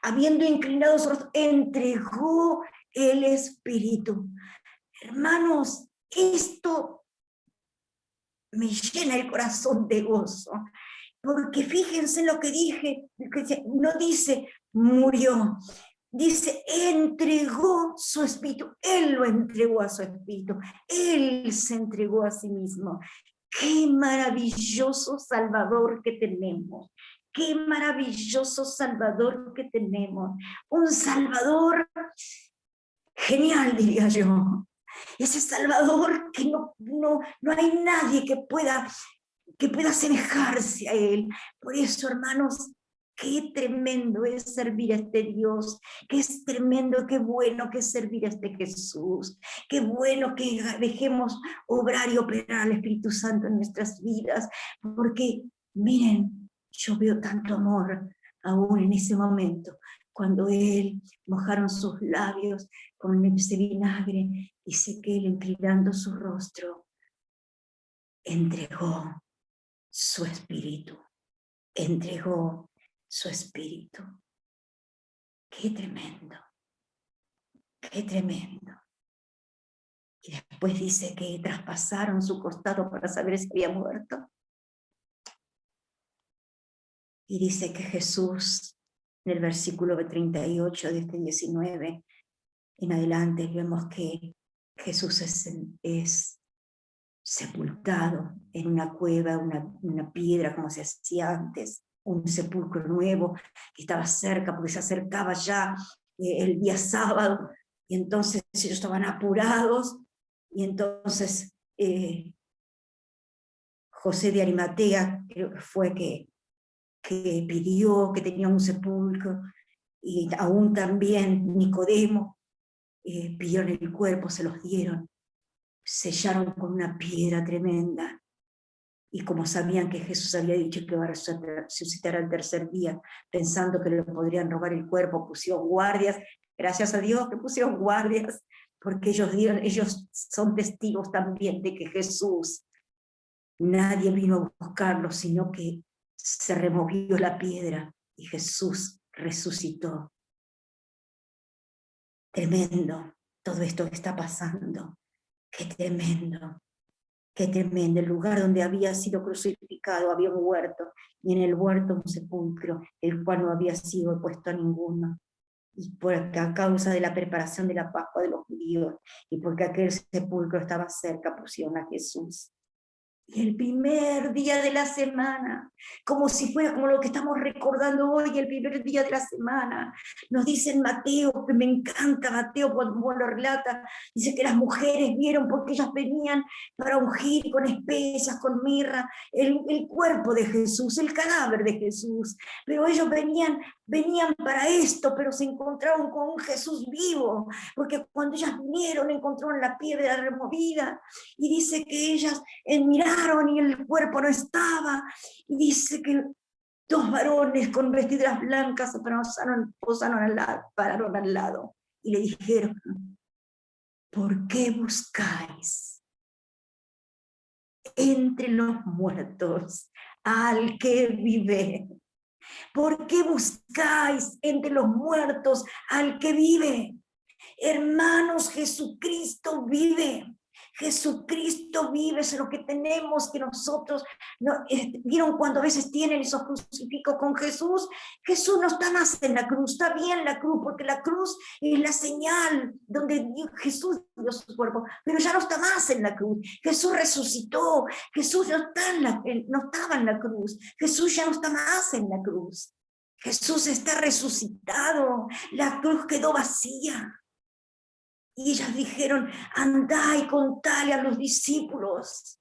habiendo inclinado su rostro, entregó el Espíritu. Hermanos, esto me llena el corazón de gozo, porque fíjense lo que dije, no dice murió, dice entregó su espíritu, él lo entregó a su espíritu, él se entregó a sí mismo. Qué maravilloso Salvador que tenemos, qué maravilloso Salvador que tenemos, un Salvador genial, diría yo. Ese Salvador que no hay nadie que pueda asemejarse a él. Por eso, hermanos, qué tremendo es servir a este Dios, qué es tremendo, qué bueno que es servir a este Jesús, qué bueno que dejemos obrar y operar al Espíritu Santo en nuestras vidas, porque miren, yo veo tanto amor aún en ese momento, cuando él mojaron sus labios con ese vinagre, dice que él, inclinando su rostro, entregó su espíritu, entregó su espíritu. Qué tremendo, qué tremendo. Y después dice que traspasaron su costado para saber si había muerto. Y dice que Jesús, en el versículo 38 de este 19 en adelante, vemos que Jesús es sepultado en una cueva, una piedra como se hacía antes, un sepulcro nuevo que estaba cerca porque se acercaba ya el día sábado, y entonces ellos estaban apurados, y entonces José de Arimatea creo que fue que pidió que tenía un sepulcro, y aún también Nicodemo pidieron el cuerpo, se los dieron, sellaron con una piedra tremenda. Y como sabían que Jesús había dicho que iba a resucitar al tercer día, pensando que le podrían robar el cuerpo, pusieron guardias. Gracias a Dios que pusieron guardias, porque ellos son testigos también de que Jesús, nadie vino a buscarlo, sino que se removió la piedra y Jesús resucitó. Tremendo todo esto que está pasando. Qué tremendo. Qué tremendo, el lugar donde había sido crucificado había un huerto, y en el huerto un sepulcro, el cual no había sido puesto a ninguno. Y porque a causa de la preparación de la Pascua de los judíos, y porque aquel sepulcro estaba cerca, pusieron a Jesús. Y el primer día de la semana, como si fuera como lo que estamos recordando hoy, el primer día de la semana, nos dice en Mateo, que me encanta Mateo cuando lo relata, dice que las mujeres vieron porque ellas venían para ungir con especias, con mirra, el cuerpo de Jesús, el cadáver de Jesús, pero ellos venían para esto, pero se encontraron con un Jesús vivo, porque cuando ellas vinieron encontraron la piedra removida, y dice que ellas miraron y el cuerpo no estaba, y dice que 2 varones con vestiduras blancas se pararon al lado y le dijeron: ¿por qué buscáis entre los muertos al que vive? ¿Por qué buscáis entre los muertos al que vive? Hermanos, Jesucristo vive. Jesucristo vive, es lo que tenemos que nosotros, ¿vieron cuando a veces tienen esos crucifijos con Jesús? Jesús no está más en la cruz, está bien la cruz, porque la cruz es la señal donde Jesús dio su cuerpo, pero ya no está más en la cruz. Jesús resucitó, Jesús no estaba en la cruz, Jesús ya no está más en la cruz. Jesús está resucitado, la cruz quedó vacía. Y ellas dijeron: andá y contale a los discípulos,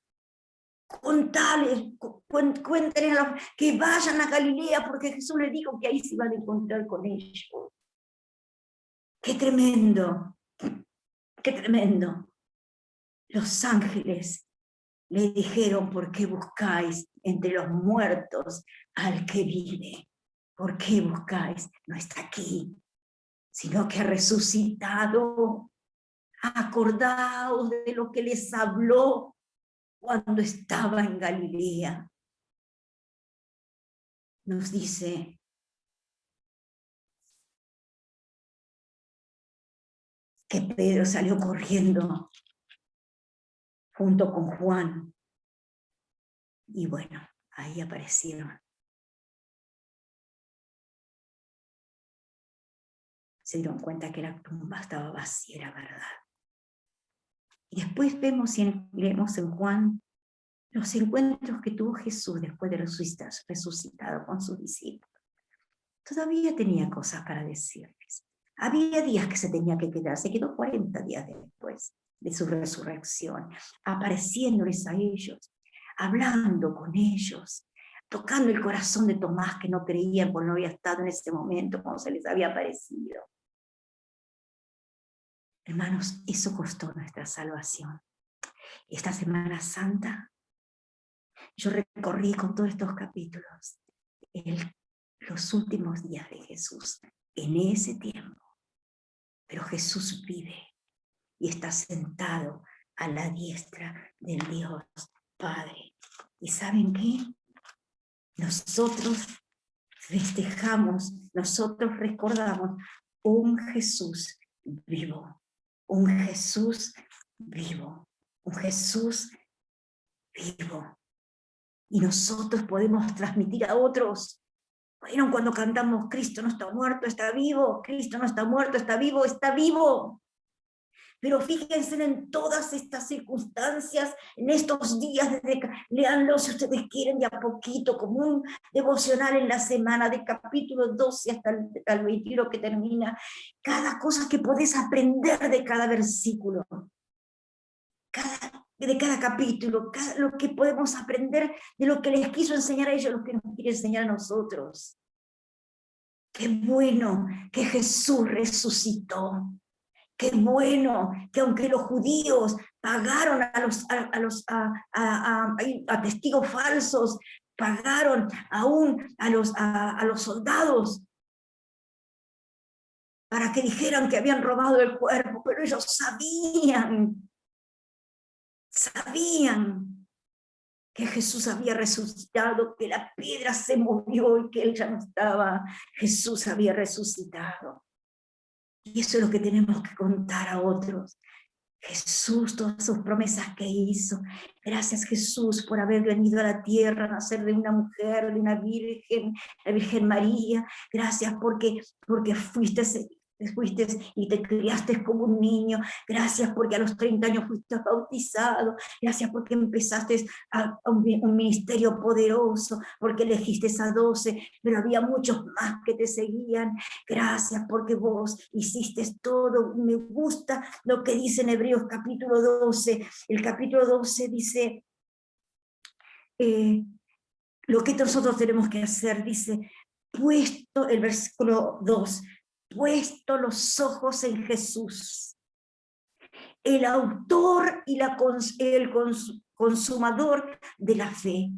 contale, cuéntenle que vayan a Galilea, porque Jesús les dijo que ahí se iban a encontrar con ellos. ¡Qué tremendo! ¡Qué tremendo! Los ángeles le dijeron: ¿por qué buscáis entre los muertos al que vive? ¿Por qué buscáis? No está aquí, sino que ha resucitado. Acordaos de lo que les habló cuando estaba en Galilea. Nos dice que Pedro salió corriendo junto con Juan. Y bueno, ahí aparecieron. Se dieron cuenta que la tumba estaba vacía, era verdad. Y después vemos y leemos en Juan los encuentros que tuvo Jesús después de resucitado con sus discípulos. Todavía tenía cosas para decirles. Había días que se tenía que quedar, se quedó 40 días después de su resurrección, apareciéndoles a ellos, hablando con ellos, tocando el corazón de Tomás, que no creían porque no había estado en ese momento cuando se les había aparecido. Hermanos, eso costó nuestra salvación. Esta Semana Santa, yo recorrí con todos estos capítulos los últimos días de Jesús, en ese tiempo. Pero Jesús vive y está sentado a la diestra del Dios Padre. ¿Y saben qué? Nosotros festejamos, nosotros recordamos un Jesús vivo, un Jesús vivo, un Jesús vivo. Y nosotros podemos transmitir a otros. Bueno, cuando cantamos Cristo no está muerto, está vivo, Cristo no está muerto, está vivo, está vivo. Pero fíjense en todas estas circunstancias, en estos días, leanlo si ustedes quieren de a poquito, como un devocional en la semana, de capítulo 12 hasta el 21 que termina, cada cosa que podés aprender de cada versículo, de cada capítulo, lo que podemos aprender de lo que les quiso enseñar a ellos, lo que nos quiere enseñar a nosotros. Qué bueno que Jesús resucitó. Qué bueno que aunque los judíos pagaron a testigos falsos, pagaron aún a los soldados para que dijeran que habían robado el cuerpo, pero ellos sabían que Jesús había resucitado, que la piedra se movió y que él ya no estaba. Jesús había resucitado. Y eso es lo que tenemos que contar a otros. Jesús, todas sus promesas que hizo. Gracias, Jesús, por haber venido a la tierra, nacer de una mujer, de una virgen, la Virgen María. Gracias porque fuiste fuiste y te criaste como un niño, gracias porque a los 30 años fuiste bautizado, gracias porque empezaste un ministerio poderoso, porque elegiste a 12, pero había muchos más que te seguían, gracias porque vos hiciste todo. Me gusta lo que dice en Hebreos capítulo 12, el capítulo 12 dice, lo que nosotros tenemos que hacer, dice, puesto, el versículo 2, puesto los ojos en Jesús, el autor y el consumador de la fe.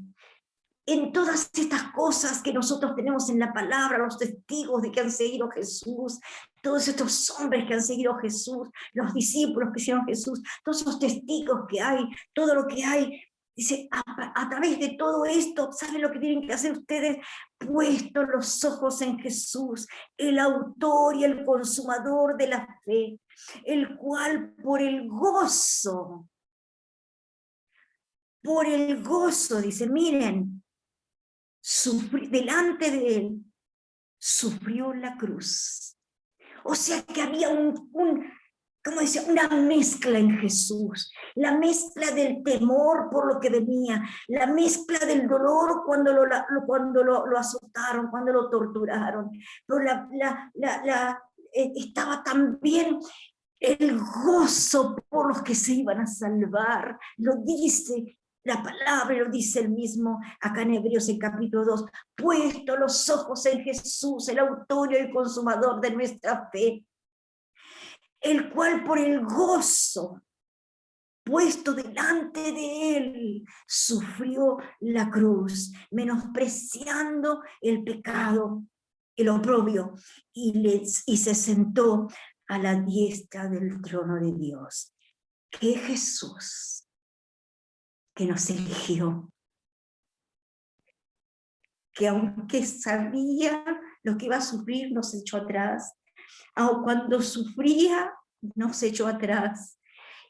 En todas estas cosas que nosotros tenemos en la palabra, los testigos de que han seguido a Jesús, todos estos hombres que han seguido a Jesús, los discípulos que siguieron a Jesús, todos esos testigos que hay, todo lo que hay, dice, a través de todo esto, ¿saben lo que tienen que hacer ustedes? Puesto los ojos en Jesús, el autor y el consumador de la fe, el cual por el gozo, dice, miren, delante de él, sufrió la cruz. O sea que había como decía, una mezcla en Jesús, la mezcla del temor por lo que venía, la mezcla del dolor cuando lo azotaron, cuando lo torturaron, pero estaba también el gozo por los que se iban a salvar. Lo dice la palabra, lo dice el mismo acá en Hebreos en capítulo 2, puesto los ojos en Jesús, el autor y el consumador de nuestra fe, el cual por el gozo puesto delante de él sufrió la cruz, menospreciando el pecado, el oprobio, y se sentó a la diestra del trono de Dios. Que Jesús, que nos eligió, que aunque sabía lo que iba a sufrir, nos echó atrás, aun cuando sufría, nos echó atrás,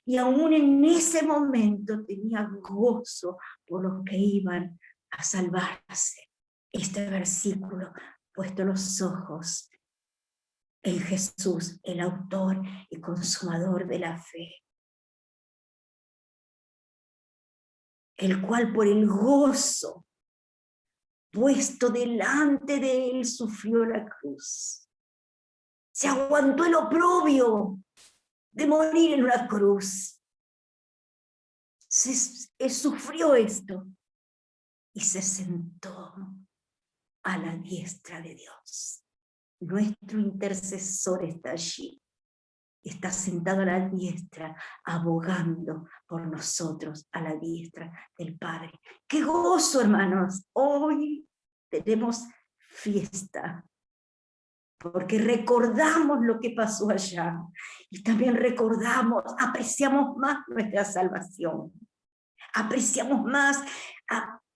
y aún en ese momento tenía gozo por los que iban a salvarse. Este versículo, puesto los ojos en Jesús, el autor y consumador de la fe, el cual por el gozo puesto delante de él sufrió la cruz. Se aguantó el oprobio de morir en una cruz. Sufrió esto y se sentó a la diestra de Dios. Nuestro intercesor está allí. Está sentado a la diestra, abogando por nosotros, a la diestra del Padre. ¡Qué gozo, hermanos! Hoy tenemos fiesta, porque recordamos lo que pasó allá, y también recordamos, apreciamos más nuestra salvación, apreciamos más,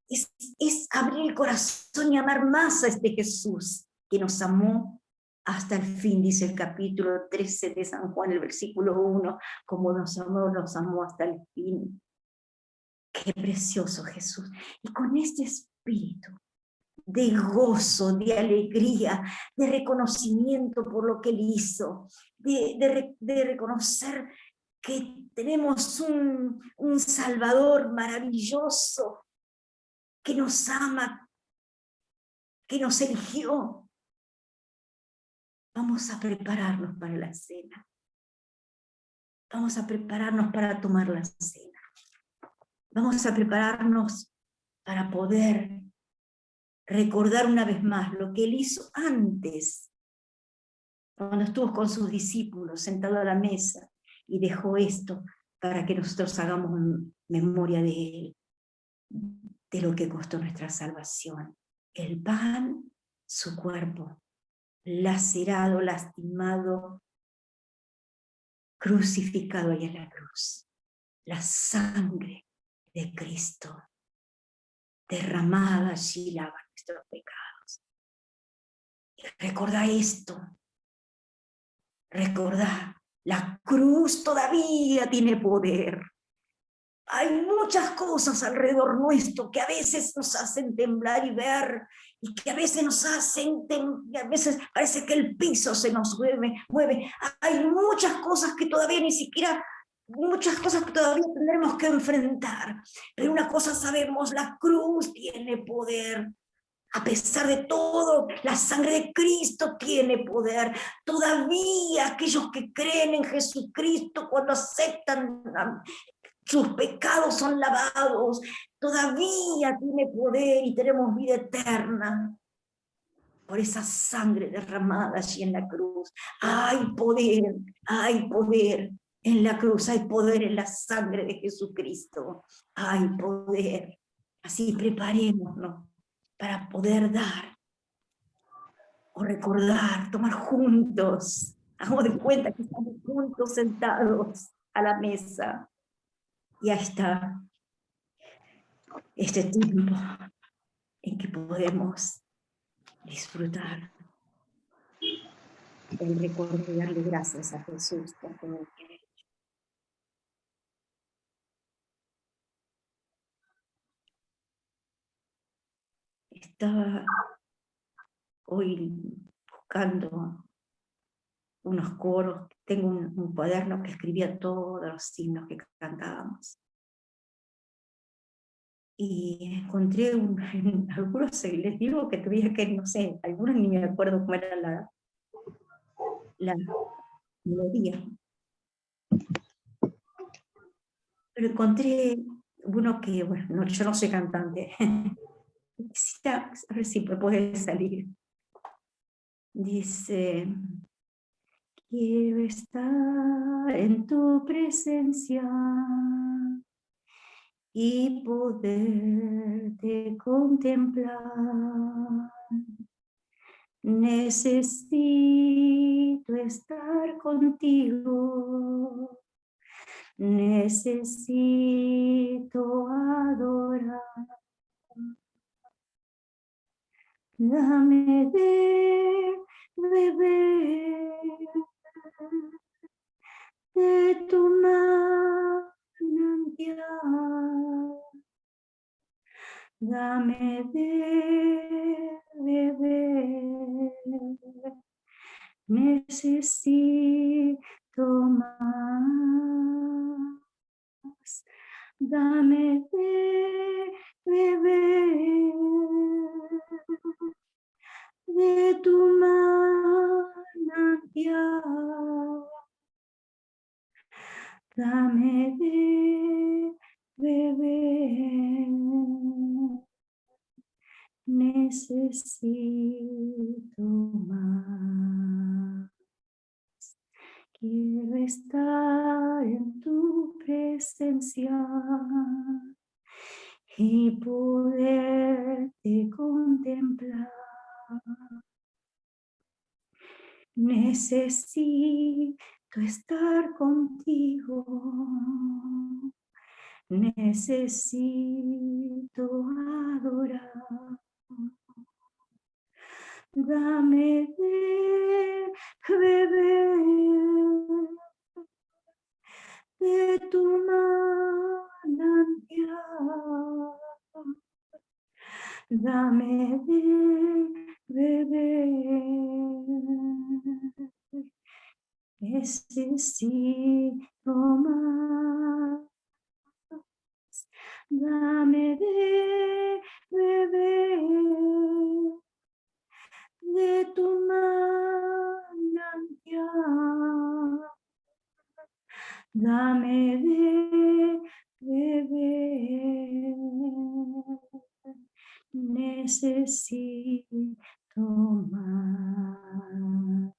es abrir el corazón y amar más a este Jesús, que nos amó hasta el fin, dice el capítulo 13 de San Juan, el versículo 1, como nos amó hasta el fin. Qué precioso Jesús. Y con este espíritu de gozo, de alegría, de reconocimiento por lo que él hizo, de reconocer que tenemos un Salvador maravilloso, que nos ama, que nos eligió. Vamos a prepararnos para la cena. Vamos a prepararnos para tomar la cena. Vamos a prepararnos para poder recordar una vez más lo que él hizo antes, cuando estuvo con sus discípulos sentado a la mesa y dejó esto para que nosotros hagamos memoria de él, de lo que costó nuestra salvación. El pan, su cuerpo, lacerado, lastimado, crucificado ahí en la cruz. La sangre de Cristo derramada allí lava nuestros pecados. Y recordá esto. Recordá, la cruz todavía tiene poder. Hay muchas cosas alrededor nuestro que a veces nos hacen temblar y ver, y que a veces nos hacen, a veces parece que el piso se nos mueve. Hay muchas cosas que todavía ni siquiera, muchas cosas que todavía tendremos que enfrentar. Pero una cosa sabemos, la cruz tiene poder. A pesar de todo, la sangre de Cristo tiene poder. Todavía aquellos que creen en Jesucristo, cuando aceptan sus pecados son lavados, todavía tiene poder y tenemos vida eterna. Por esa sangre derramada allí en la cruz. Hay poder en la cruz, hay poder en la sangre de Jesucristo. Hay poder. Así preparémonos para poder dar o recordar, tomar juntos. Hagamos de cuenta que estamos juntos sentados a la mesa. Y ahí está este tiempo en que podemos disfrutar el recuerdo de darle gracias a Jesús por todo lo que ha hecho. Estaba hoy buscando unos coros, tengo un cuaderno que escribía todos los himnos que cantábamos. Y encontré algunos, les digo que todavía que, no sé, algunos ni me acuerdo cómo era la melodía. Pero encontré uno que, bueno, no, yo no soy cantante, a ver si me puede salir. Dice, quiero estar en tu presencia y poderte contemplar. Necesito estar contigo, necesito adorar. Dame de beber de tu manantial. Dame de beber, necesito más. Dame de beber de tu manantial. Dame de beber, necesito más. Quiero estar en tu presencia y poderte contemplar. Necesito estar contigo, necesito adorar. Dame de beber de tu manantial. Dame de beber, necesito más. Dame de beber de tu manantial. Dame de beber, necesito más.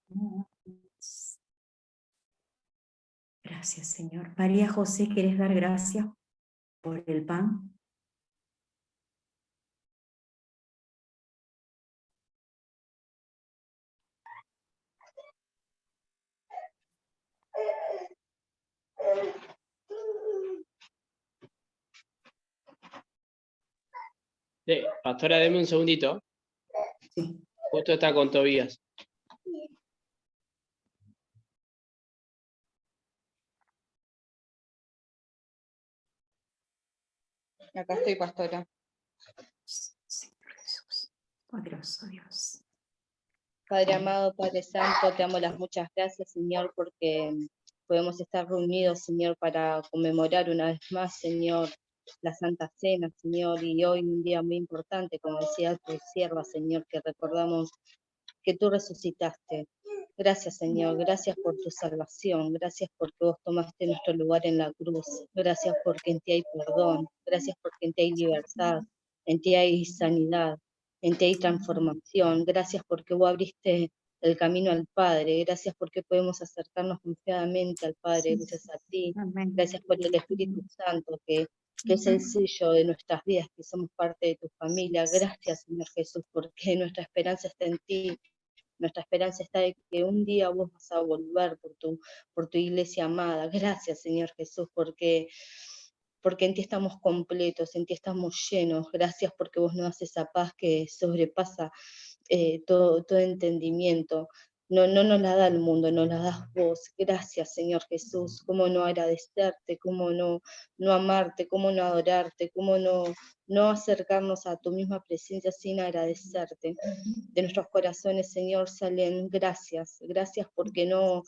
Gracias, Señor. María José, ¿quieres dar gracias por el pan? Pastora, deme un segundito. Sí. Justo está con Tobías. Acá estoy, pastora. Señor Jesús, poderoso Dios. Padre amado, Padre Santo, te damos las muchas gracias, Señor, porque podemos estar reunidos, Señor, para conmemorar una vez más, Señor, la Santa Cena, Señor, y hoy un día muy importante, como decía tu sierva, Señor, que recordamos que tú resucitaste. Gracias, Señor, gracias por tu salvación, gracias porque vos tomaste nuestro lugar en la cruz, gracias porque en ti hay perdón, gracias porque en ti hay libertad, en ti hay sanidad, en ti hay transformación, gracias porque vos abriste el camino al Padre, gracias porque podemos acercarnos confiadamente al Padre, gracias a ti, Amén. gracias por el Espíritu Santo que es el sello de nuestras vidas, que somos parte de tu familia. Gracias, Señor Jesús, porque nuestra esperanza está en ti. Nuestra esperanza está de que un día vos vas a volver por tu iglesia amada. Gracias, Señor Jesús, porque en ti estamos completos, en ti estamos llenos. Gracias porque vos nos das esa paz que sobrepasa todo entendimiento. No nos la da el mundo, nos la das vos. Gracias, Señor Jesús. Cómo no agradecerte, cómo no amarte, cómo no adorarte, cómo no acercarnos a tu misma presencia sin agradecerte. De nuestros corazones, Señor, salen gracias. Gracias porque no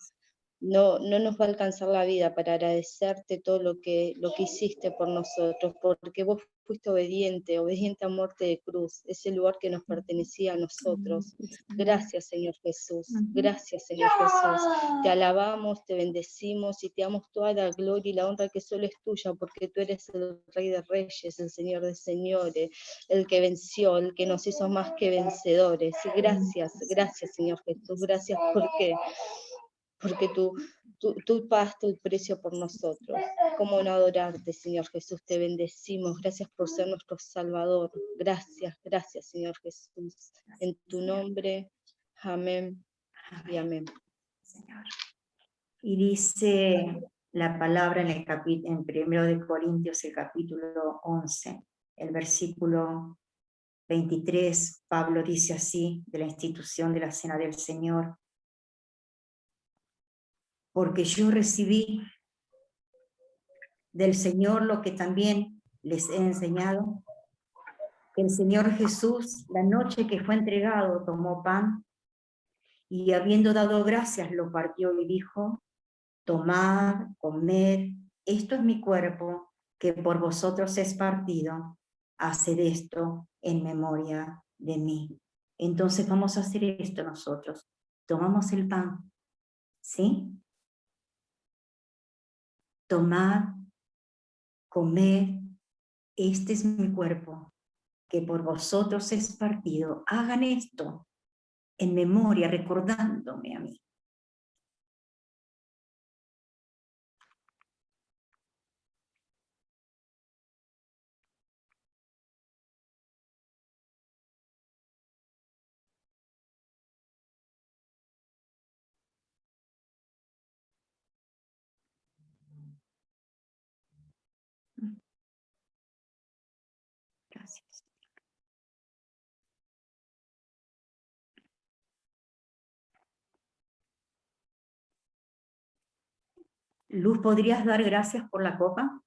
nos va a alcanzar la vida para agradecerte todo lo que hiciste por nosotros, porque vos fuiste obediente a muerte de cruz, ese lugar que nos pertenecía a nosotros. Gracias, Señor Jesús. Gracias, Señor Jesús. Te alabamos, te bendecimos y te damos toda la gloria y la honra que solo es tuya, porque tú eres el Rey de Reyes, el Señor de Señores, el que venció, el que nos hizo más que vencedores. Gracias, Señor Jesús. Gracias porque tú pagaste el precio por nosotros. ¿Cómo no adorarte, Señor Jesús? Te bendecimos. Gracias por ser nuestro Salvador. Gracias, Señor Jesús. En tu nombre, amén y amén. Señor. Y dice la palabra en 1 de Corintios, el capítulo 11, el versículo 23, Pablo dice así, de la institución de la Cena del Señor: porque yo recibí del Señor lo que también les he enseñado. El Señor Jesús, la noche que fue entregado, tomó pan y habiendo dado gracias, lo partió y dijo: tomad, comed, esto es mi cuerpo, que por vosotros es partido, haced esto en memoria de mí. Entonces vamos a hacer esto nosotros. Tomamos el pan, ¿sí? Tomad, comed, este es mi cuerpo, que por vosotros es partido. Hagan esto en memoria, recordándome a mí. Gracias. Luz, ¿podrías dar gracias por la copa?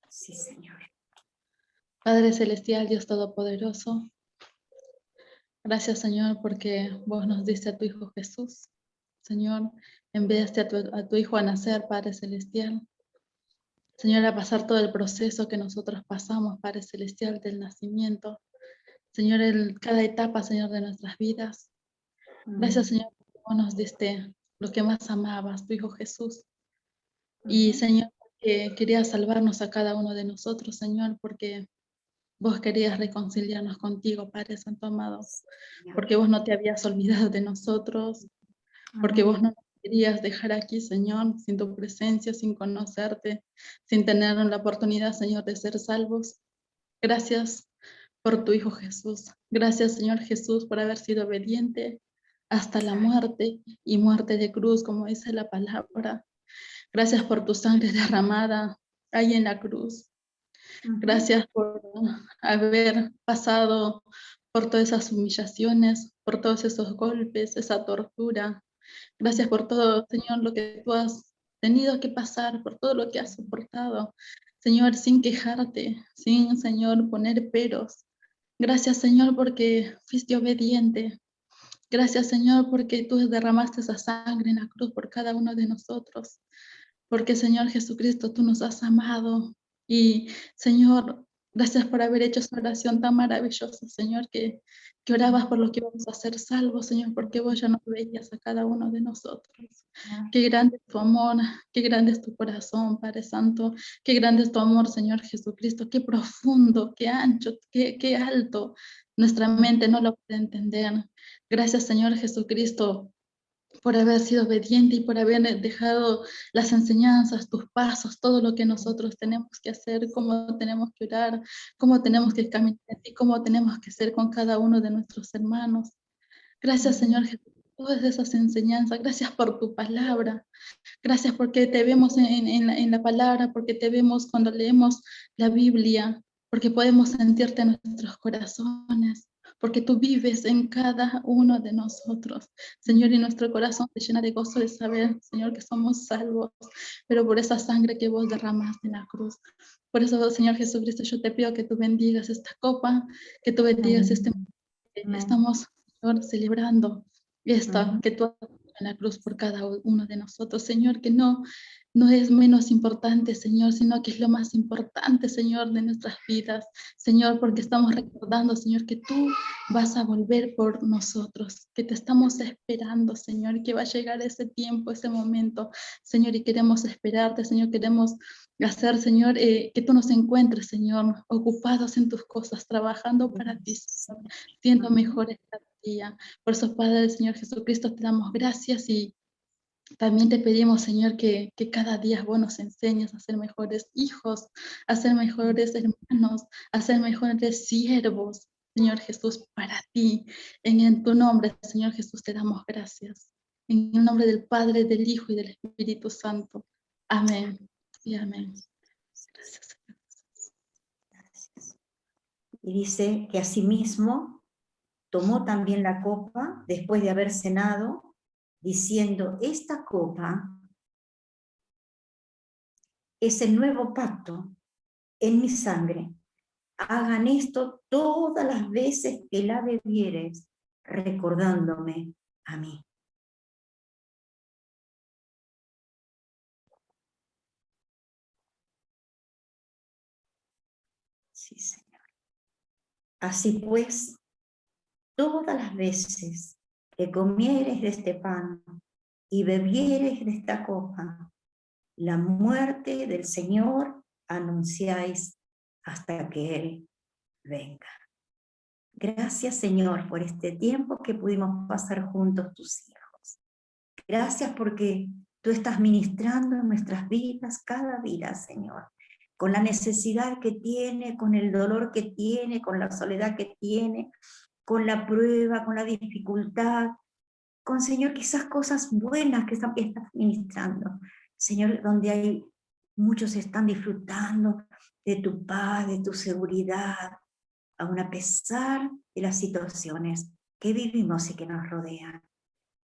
Sí, Señor. Padre Celestial, Dios Todopoderoso, gracias, Señor, porque vos nos diste a tu Hijo Jesús. Señor, enviaste a tu Hijo a nacer, Padre Celestial. Señor, a pasar todo el proceso que nosotros pasamos, Padre Celestial, del nacimiento. Señor, cada etapa, Señor, de nuestras vidas. Gracias, Señor, porque vos nos diste lo que más amabas, tu Hijo Jesús. Y, Señor, que querías salvarnos a cada uno de nosotros, Señor, porque vos querías reconciliarnos contigo, Padre Santo amado, porque vos no te habías olvidado de nosotros, porque vos no nos querías dejar aquí, Señor, sin tu presencia, sin conocerte, sin tener la oportunidad, Señor, de ser salvos. Gracias por tu Hijo Jesús. Gracias, Señor Jesús, por haber sido obediente hasta la muerte y muerte de cruz, como dice la palabra. Gracias por tu sangre derramada ahí en la cruz. Gracias por haber pasado por todas esas humillaciones, por todos esos golpes, esa tortura, Gracias por todo, Señor, lo que tú has tenido que pasar, por todo lo que has soportado. Señor, sin quejarte, sin, Señor, poner peros. Gracias, Señor, porque fuiste obediente. Gracias, Señor, porque tú derramaste esa sangre en la cruz por cada uno de nosotros. Porque, Señor Jesucristo, tú nos has amado. Y, Señor, gracias por haber hecho esa oración tan maravillosa, Señor, que orabas por lo que íbamos a ser salvos, Señor, porque vos ya nos veías a cada uno de nosotros. Qué grande es tu amor, qué grande es tu corazón, Padre Santo, qué grande es tu amor, Señor Jesucristo, qué profundo, qué ancho, qué alto. Nuestra mente no lo puede entender. Gracias, Señor Jesucristo, por haber sido obediente y por haber dejado las enseñanzas, tus pasos, todo lo que nosotros tenemos que hacer, cómo tenemos que orar, cómo tenemos que caminar y cómo tenemos que ser con cada uno de nuestros hermanos. Gracias, Señor Jesús, por todas esas enseñanzas. Gracias por tu palabra. Gracias porque te vemos en la palabra, porque te vemos cuando leemos la Biblia, porque podemos sentirte en nuestros corazones, porque tú vives en cada uno de nosotros, Señor, y nuestro corazón se llena de gozo de saber, Señor, que somos salvos, pero por esa sangre que vos derramaste en la cruz. Por eso, Señor Jesucristo, yo te pido que tú bendigas esta copa, que tú bendigas este momento que estamos, Señor, celebrando esta, que tú en la cruz por cada uno de nosotros, Señor, que no es menos importante, Señor, sino que es lo más importante, Señor, de nuestras vidas, Señor, porque estamos recordando, Señor, que tú vas a volver por nosotros, que te estamos esperando, Señor, que va a llegar ese tiempo, ese momento, Señor, y queremos esperarte, Señor, queremos hacer, Señor, que tú nos encuentres, Señor, ocupados en tus cosas, trabajando para ti, Señor, siendo mejores cada día. Por eso, Padre, Señor Jesucristo, te damos gracias y también te pedimos, Señor, que cada día vos nos enseñes a ser mejores hijos, a ser mejores hermanos, a ser mejores siervos, Señor Jesús, para ti. En tu nombre, Señor Jesús, te damos gracias. En el nombre del Padre, del Hijo y del Espíritu Santo. Amén y amén. Gracias, Señor. Gracias. Y dice que asimismo tomó también la copa después de haber cenado, diciendo: esta copa es el nuevo pacto en mi sangre. Hagan esto todas las veces que la bebieres, recordándome a mí. Sí, Señor. Así pues, todas las veces que comieres de este pan y bebieres de esta copa, la muerte del Señor anunciáis hasta que Él venga. Gracias, Señor, por este tiempo que pudimos pasar juntos tus hijos. Gracias porque tú estás ministrando en nuestras vidas, cada vida, Señor, con la necesidad que tiene, con el dolor que tiene, con la soledad que tiene, con la prueba, con la dificultad, con, Señor, quizás cosas buenas que estás ministrando. Señor, donde muchos están disfrutando de tu paz, de tu seguridad, aun a pesar de las situaciones que vivimos y que nos rodean.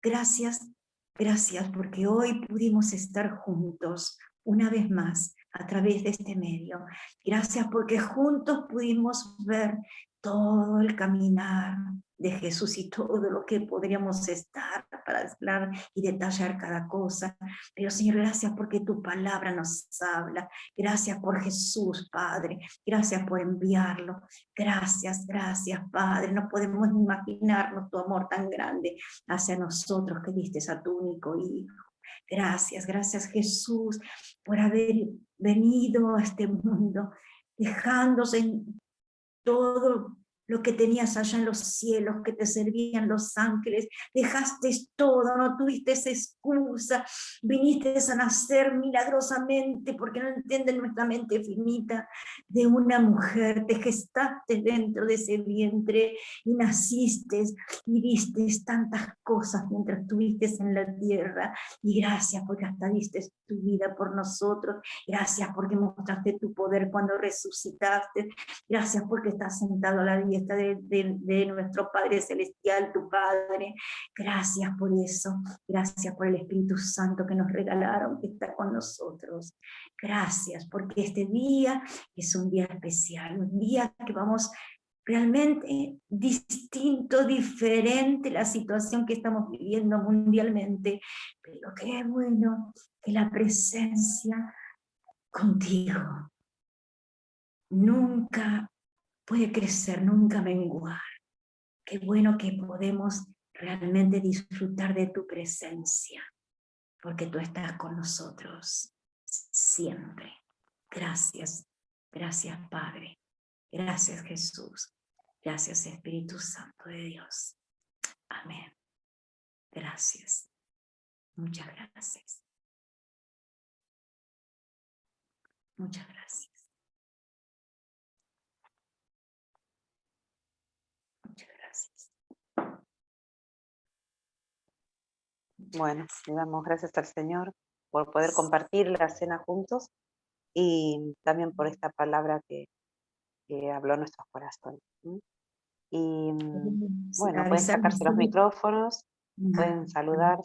Gracias, gracias, porque hoy pudimos estar juntos una vez más a través de este medio. Gracias porque juntos pudimos ver todo el caminar de Jesús y todo lo que podríamos estar para hablar y detallar cada cosa. Pero, Señor, gracias porque tu palabra nos habla. Gracias por Jesús, Padre. Gracias por enviarlo. Gracias, gracias, Padre. No podemos imaginarnos tu amor tan grande hacia nosotros que diste a tu único Hijo. Gracias, gracias, Jesús, por haber venido a este mundo, dejándose en todo lo que tenías allá en los cielos, que te servían los ángeles, dejaste todo, no tuviste esa excusa, viniste a nacer milagrosamente, porque no entienden nuestra mente finita, de una mujer, te gestaste dentro de ese vientre, y naciste, y viste tantas cosas mientras estuviste en la tierra, y gracias porque hasta diste tu vida por nosotros, gracias porque mostraste tu poder cuando resucitaste, gracias porque estás sentado a la diestra respuesta de nuestro Padre Celestial, tu Padre. Gracias por eso, gracias por el Espíritu Santo que nos regalaron, que está con nosotros. Gracias, porque este día es un día especial, un día que vamos realmente distinto, diferente la situación que estamos viviendo mundialmente, pero qué bueno que la presencia contigo nunca puede crecer, nunca menguar. Qué bueno que podemos realmente disfrutar de tu presencia, porque tú estás con nosotros siempre. Gracias, gracias Padre. Gracias Jesús. Gracias Espíritu Santo de Dios. Amén. Gracias. Muchas gracias. Muchas gracias. Muchas gracias. Bueno, le damos gracias al Señor por poder compartir la cena juntos y también por esta palabra que habló nuestros corazones. Y bueno, pueden sacarse los micrófonos, pueden saludar